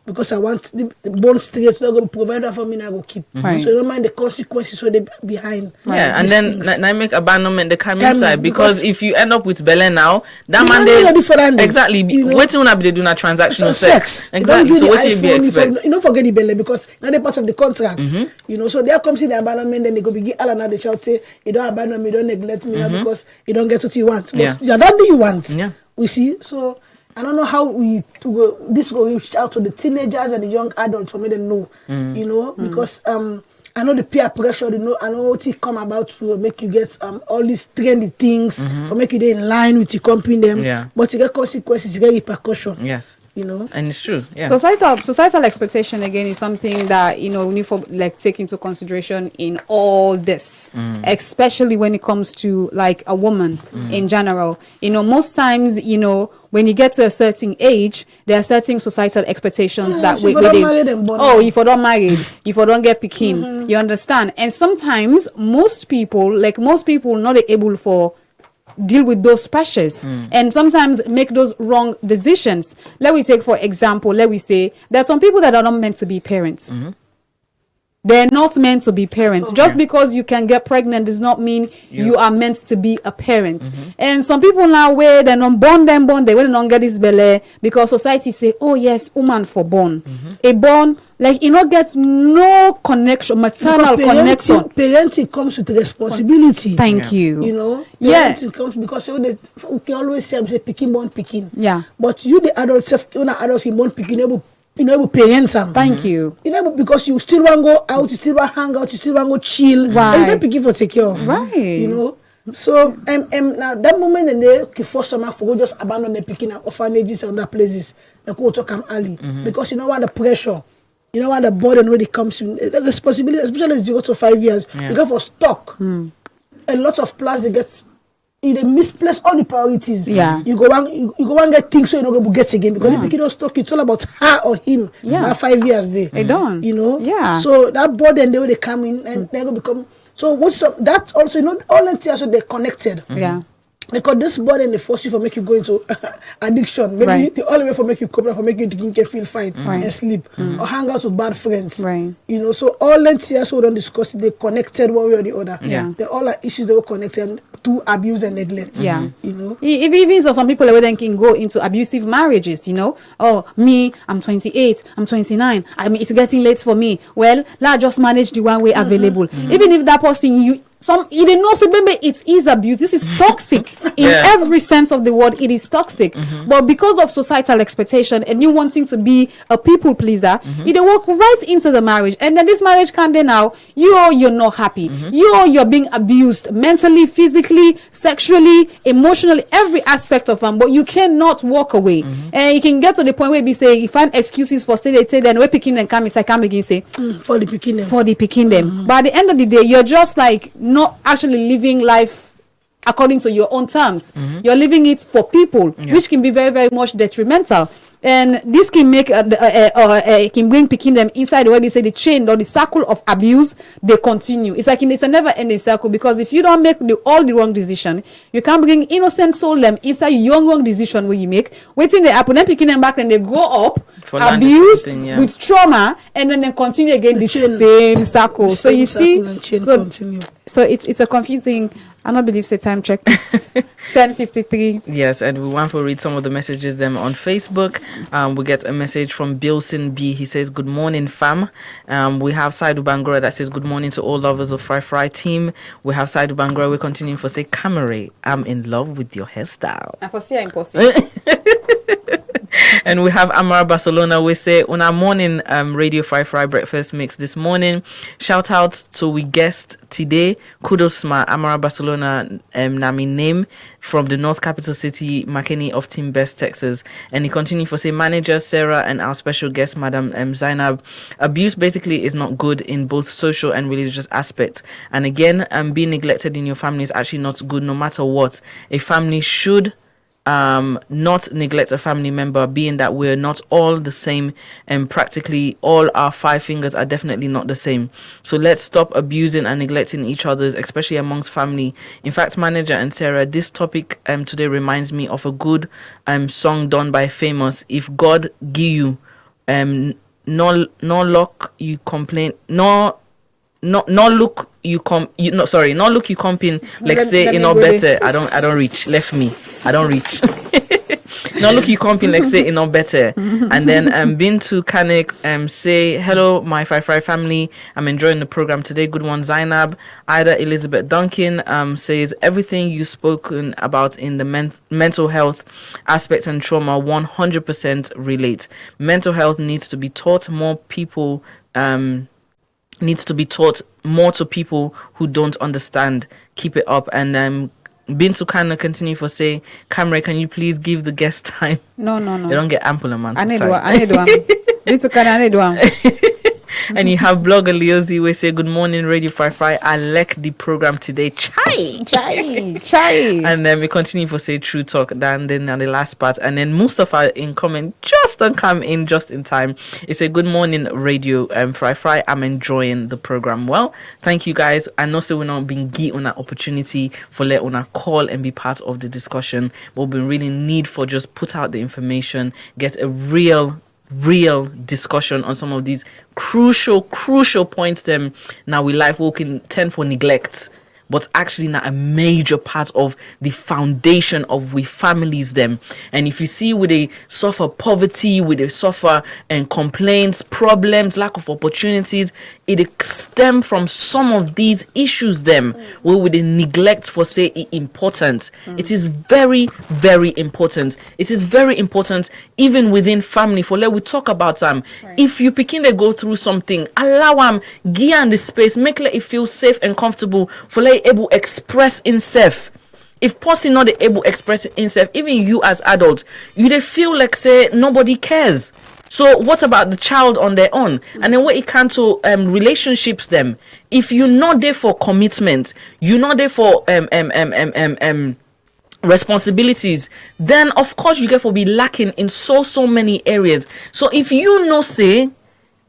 Because I want the bone straight, would I go provide that for me now go keep. So you don't mind the consequences so they behind. And then I make abandonment they come inside because if you end up with Belen now, that man they exactly waiting when I be doing a transactional sex. Exactly. So what should be expect? You don't forget the Belen because now they're part of the contract. You know, so there comes in the abandonment, then they go begin all another shout say you don't abandon me, you don't neglect me now because you don't get what you want. But you don't do you want. We see. So I don't know how this will reach out to the teenagers and the young adults for me to know. You know, because I know the peer pressure, you know, I know what it come about to make you get all these trendy things, for make you in line with your company them. But you get consequences, you get repercussion. Yes. you know. And it's true. Yeah. Societal expectation again is something that we need to take into consideration in all this, especially when it comes to like a woman in general. Most times, when you get to a certain age, there are certain societal expectations that if you don't marry them, if you don't marry, if you don't get pikin, you understand. And sometimes most people not able for deal with those pressures and sometimes make those wrong decisions. Let me take for example, let me say there are some people that are not meant to be parents. They're not meant to be parents. Just because you can get pregnant does not mean you are meant to be a parent. And some people now where they don't born they when they don't get this belly because society say, oh yes, woman for born. A born like gets no connection, maternal connection. Parenting comes with responsibility. Thank you. Parenting comes because we can always say picking born picking. Yeah. But you the adults, adults you born picking able parents them. Thank you. Because you still want to go out, you still want to hang out, you still want to go chill. Right. And you can pick it for take care of. Right. So now that moment and they force someone for just abandon the picking up orphanages and other places, they go to come early. Because you don't want the pressure. You don't want the burden when it comes to the responsibility, especially 0 to 5 years. You go for stock. A lot of plans they get. They misplace all the priorities. Yeah. You go and get things so you're not going to get again. Because if you don't stock, it's all about her or him. That 5 years there. They don't. Yeah. So that burden they come in and they're going to become. So that also, all entities are they connected. Yeah. Because this burden they force you for make you go into addiction. Maybe the only way for make you cope for make you drink and feel fine and sleep. Or hang out with bad friends. Right. So all entities we don't discuss it, they connected one way or the other. Yeah. They all are issues that were connected to abuse and neglect. Yeah. Even so some people can go into abusive marriages, Oh, me, I'm 28, I'm 29. I mean, it's getting late for me. Well, let's just manage the one way available. Even if that person you didn't know, remember, it is abuse. This is toxic in every sense of the word. It is toxic, but because of societal expectation and you wanting to be a people pleaser, you walk right into the marriage, and then this marriage can then now you're not happy. You're being abused mentally, physically, sexually, emotionally, every aspect of them. But you cannot walk away, and you can get to the point where you say, you find excuses for stay. They say then we're picking them come inside, come again say for the picking them. But at the end of the day, you're just like not actually living life according to your own terms. You're living it for people, which can be very, very much detrimental. And this can make can bring picking them inside the way they say the chain or the circle of abuse. They continue. It's like it's a never-ending circle, because if you don't make all the wrong decision, you can't bring innocent soul them inside your wrong decision when you make. Waiting they happen, then picking them back, and they go up, abused with trauma, and then they continue again the same circle. So you see, so it's a confusing. I don't believe time check. 10:53. Yes, and we want to read some of the messages them on Facebook. We get a message from Bilson B. He says, "Good morning, fam." We have Saidu Bangura that says, "Good morning to all lovers of Fry team." We have Saidu Bangura. We continue for say, "Camere, I'm in love with your hairstyle." Impossible. And we have Amara Barcelona. We say on our morning Radio Fry breakfast mix this morning. Shout out to we guest today. Kudos ma Amara Barcelona nami name from the North Capital City, McKinney of Team Best, Texas. And he continued for say manager Sarah and our special guest Madam Zainab. Abuse basically is not good in both social and religious aspects. And again, being neglected in your family is actually not good no matter what. A family should not neglect a family member, being that we're not all the same, and practically all our 5 fingers are definitely not the same. So let's stop abusing and neglecting each other's, especially amongst family. In fact, manager and Sarah, this topic today reminds me of a good song done by Famous. If God give you no luck you complain, no look you comping like say you know better. I don't reach. Left me. I don't reach. No look you comping like say you know better. And then been to Kanek say hello my Fry family. I'm enjoying the program today. Good one, Zainab. Ida Elizabeth Duncan says everything you spoken about in the mental health aspects and trauma 100% relate. Mental health needs to be taught more people. Needs to be taught more to people who don't understand. Keep it up. And Bintu Kano continue for say, Camera, can you please give the guest time? No. They don't get ample amount of time. I need one. Bintu Kano, I need one. And you have blogger Leozi we say, good morning, Radio Fry. I like the program today. Chai. And then we continue for say true talk. Then the last part. And then Mustafa in comment just don't come in just in time. It's a good morning, Radio Fry. I'm enjoying the program. Well, thank you guys. I know so we're not being given an opportunity for let on a call and be part of the discussion. But we really need for just put out the information, get a real discussion on some of these crucial points them now we life we can tend for neglect, but actually not a major part of the foundation of we families them. And if you see where they suffer poverty, where they suffer and complaints, problems, lack of opportunities, it stem from some of these issues them where we they neglect for say important. It is very, very important. It is very important even within family. For let we talk about if you begin to go through something, allow give and the space, make let it feel safe and comfortable for let able express himself. If person not able express himself, even you as adults, you they feel like say nobody cares. So what about the child on their own? And then what it can to relationships them. If you're not there for commitment, you're not there for responsibilities, then of course you get for be lacking in so many areas. So if you know say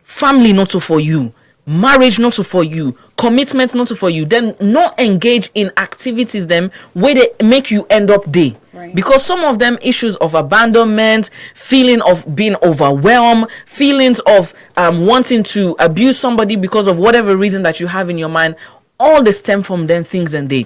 family not for you, marriage not for you, commitment not for you, then not engage in activities them where they make you end up there. Right. Because some of them issues of abandonment, feeling of being overwhelmed, feelings of wanting to abuse somebody because of whatever reason that you have in your mind, all they stem from them things and they.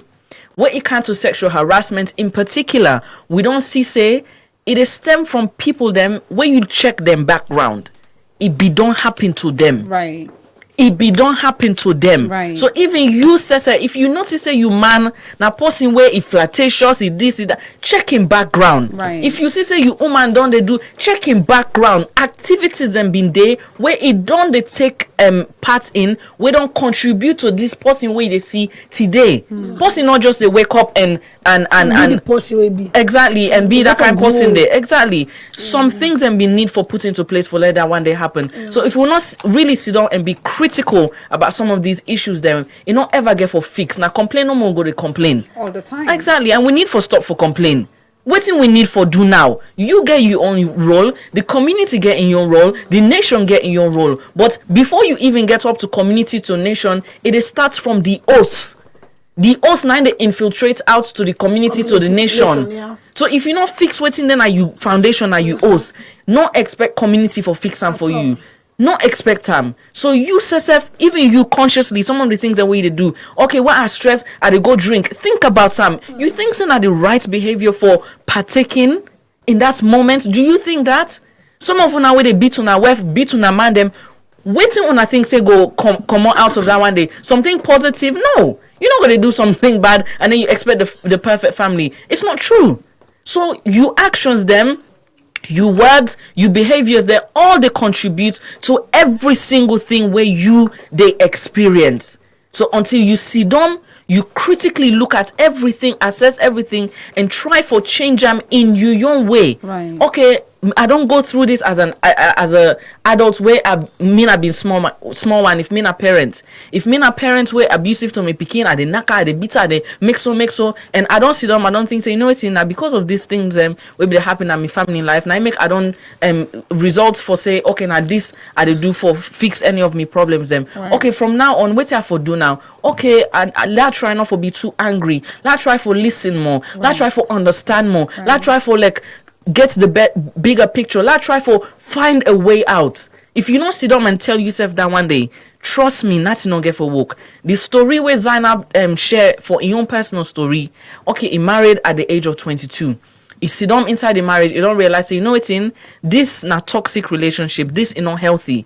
When it comes to sexual harassment in particular, we don't see say it is stem from people them when you check them background, it be don't happen to them. Right. It be don't happen to them. Right. So even you say if you notice say you man now person where it flirtatious, it this, it that, check in background. Right. If you say you woman don't they do, check in background. Activities them been there where it don't they take part in, we don't contribute to this person where they see today. Person not just they wake up and the person will be exactly and be that kind of person there. Exactly. Some things them be need for put into place for let that one day happen. So if we not really sit down and be critical about some of these issues, then you not ever get for fix. Now complain no more go to complain all the time. Exactly, and we need for stop for complain. What thing we need for do now? You get your own role, the community get in your role, the nation get in your role. But before you even get up to community to nation, it starts from the host. The host now they infiltrate out to the community to the nation. Yeah. So if you not fix waiting, then are you foundation, are you host? Not expect community for fix them for you. Not expect them. So you yourself, even you consciously, some of the things that we to do. Okay, what I stress, I they go drink. Think about some. You think saying are the right behavior for partaking in that moment? Do you think that? Some of them where they beat on our wife, beat on our man, them waiting on a thing say go come out of that one day. Something positive? No. You're not gonna do something bad and then you expect the perfect family. It's not true. So you actions them, you words, you behaviors, they all they contribute to every single thing where they experience. So until you see them, you critically look at everything, assess everything, and try for change them in your own way. Right. Okay, I don't go through this as a adult where I been small one. If me a parent, were abusive to me pikin, I dey knock her, I dey beat her, I dey make so, and I don't sit down, I don't think say you know it's in because of these things will be happen in my family life. Now I don't results for say okay now this I dey do for fix any of me problems them. Right. Okay, from now on what I for do now? Okay, I let's try not for be too angry. Let's try for listen more. Right. Let's try for understand more. Right. Let's try for like get the bigger picture. Let's try for find a way out. If you don't sit down and tell yourself that one day, trust me, nothing not get for work. The story where Zainab share for your own personal story. Okay, he married at the age of 22. He sit down inside the marriage, you don't realize, you know it's in this not toxic relationship. This is not healthy.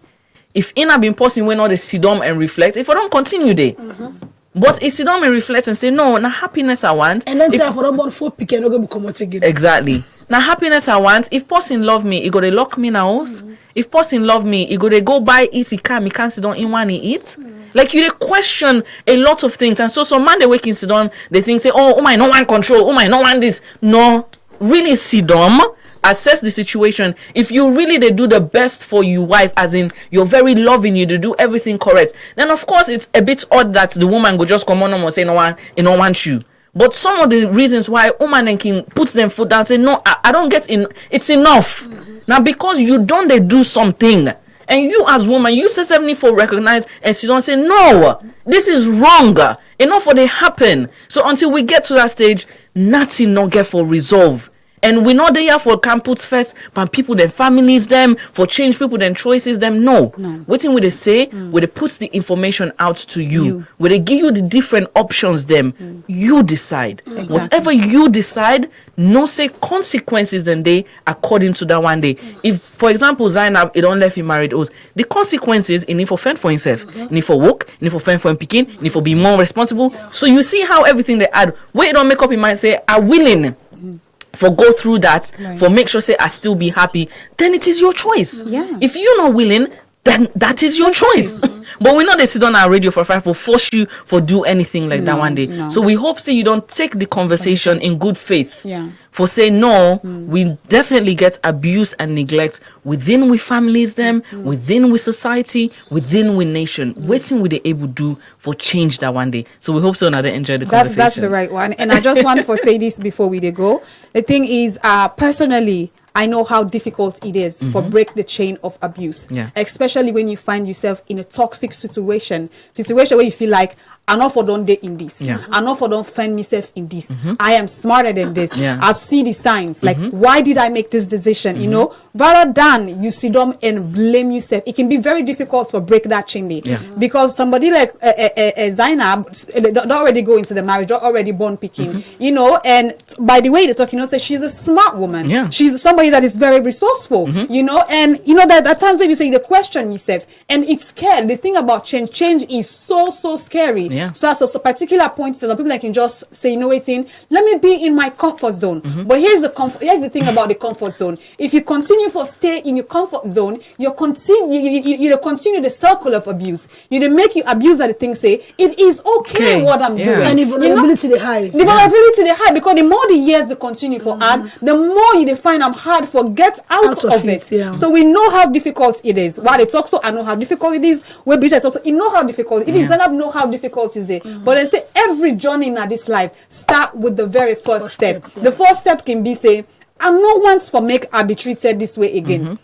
If in a been person when all they sit down and reflect, if I don't continue there. Mm-hmm. But if you don't reflect and say, no, now happiness I want. And then tell for them 4 pick no go come out again. Exactly. Now happiness I want. If person love me, he go to lock me in a house. Mm-hmm. If person love me, he go to go buy eat, he can't sit down in one he eat. Mm-hmm. Like you they question a lot of things, and so some man they wake in sit down, they think say, oh my no one control, oh my no one this. No, really sit down, assess the situation. If you really they do the best for your wife, as in you're very loving, you to do everything correct, then of course it's a bit odd that the woman go just come on and say no one want you. But some of the reasons why woman and king puts them foot down, say no, I don't get in, it's enough. Now because you don't they do something, and you as woman, you say for recognize and she don't say no, this is wrong, enough for they happen. So until we get to that stage, nothing not get for resolve. And we're not there for campus first, but people, then families, them, for change people, then choices, them. No. Waiting with they say, where they put the information out to you, where they give you the different options, them, you decide. Exactly. Whatever you decide, no say consequences, then they according to that one day. If, for example, Zainab, it don't let him married us, the consequences, in for fend for himself, in for work, in for fend for him picking, in for be more responsible. So you see how everything they add, where it don't make up in mind, say, are willing. For go through that, for make sure say I still be happy, then it is your choice. If you're not willing, then that is your choice. But we're not they sit on our radio for force you for do anything like that one day. So we hope say you don't take the conversation in good faith. For say no, we definitely get abuse and neglect within we families them, within we society, within we nation. Waiting we they able do for change that one day. So we hope so now they enjoy the conversation. That's the right one. And I just want to say this before we go. The thing is, personally, I know how difficult it is for break the chain of abuse, especially when you find yourself in a toxic situation where you feel like I'm not for don't date in this. I'm not for don't find myself in this. I am smarter than this. I see the signs. Like, why did I make this decision? You know, rather than you sit down and blame yourself, it can be very difficult to break that chain because somebody like Zainab, they already go into the marriage, they're already born picking, you know, and by the way they talk, you know, say she's a smart woman. She's somebody that is very resourceful, you know, and you know that at times if you say the question yourself, and it's scared. The thing about change is so scary. So at a particular point, some people like can just say, you know, let me be in my comfort zone. But here's the thing about the comfort zone. If you continue to stay in your comfort zone, you continue the circle of abuse. You make you abuse that the thing say it is okay what I'm doing. And the vulnerability they high. The vulnerability they high because the more the years they continue for add, the more you define I'm hard for get out of it. So we know how difficult it is. While they talk so I know how difficult it is. Where Bishop talks, you know how difficult it is. Even Zainab know how difficult it is. But they say every journey in this life start with the very first step. The first step can be say, I'm not once for make I be treated this way again.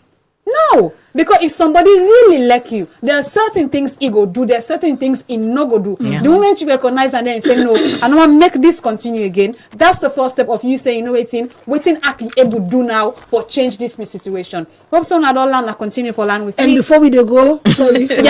No, because if somebody really like you, there are certain things he go do, there are certain things he no go do. The moment you recognize and then say no, I don't want to make this continue again. That's the first step of you saying, you know, waiting I can able to do now for change this situation. Hope so. I don't learn. I continue for learn with. And before we go, sorry. Okay.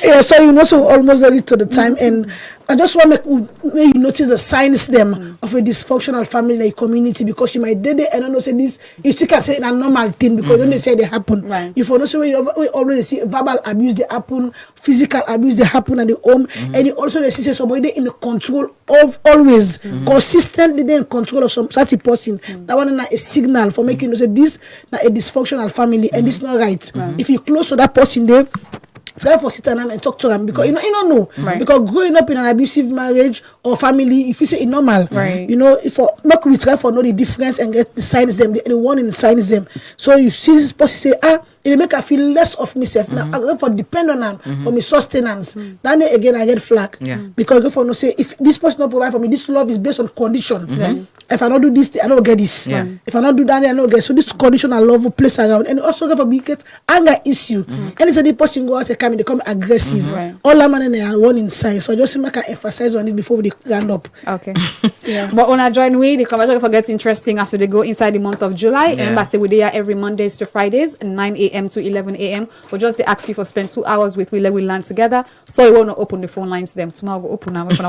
Yeah, so you know, so almost ready to the time, and I just want to make you notice the signs them of a dysfunctional family like community, because you might did it and don't know say this you still can say a normal thing because when they say they happen. If you know so we already see verbal abuse they happen, physical abuse they happen at the home, and you also they see somebody in the control of always consistently they in control of some certain person. That one is a signal for making you know say this na a dysfunctional family and this not right. If you close to that person there, try for sit down and talk to them because you don't know because growing up in an abusive marriage or family, if you say it's normal, you know, for not we try for know the difference and get the signs them, the warning signs them. So you see this person say it make I feel less of myself. Now I go for depend on them for my sustenance. Then again I get flag because I go for no say if this person not provide for me, this love is based on condition. If I don't do this, I don't get this. If I don't do that, I don't get. So this conditional love will place around, and also go for me get anger issue. Anytime the person go out and come, they become aggressive. All that man and they are one inside. So just make I emphasize on it before we round up. Okay. But when I join the conversation gets interesting as they go inside the month of July. Remember, say we're there every Mondays to Fridays, 9 a.m. to 11 a.m. But just they ask you for spend 2 hours with we learn together. So we want to open the phone lines them tomorrow. Go open now. But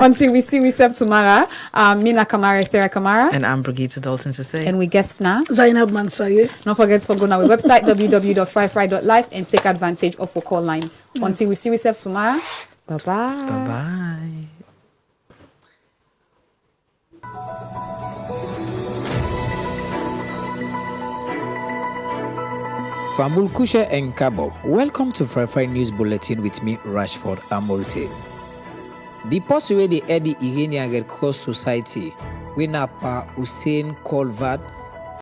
until we see we tomorrow, Mina Kamara, Sarah Kamara, and I'm Brigitte Dalton to say, and we guests now Zainab Mansaye. Don't forget to go on our website www.fryfry.life and take advantage of our call line. Until we see ourselves tomorrow, bye bye. Fambul Kusha and Kabo, welcome to Fry News Bulletin with me, Rashford Amolte. The post where the Eddie Iranian Red Cross Society, we napa Hussein Kolvad,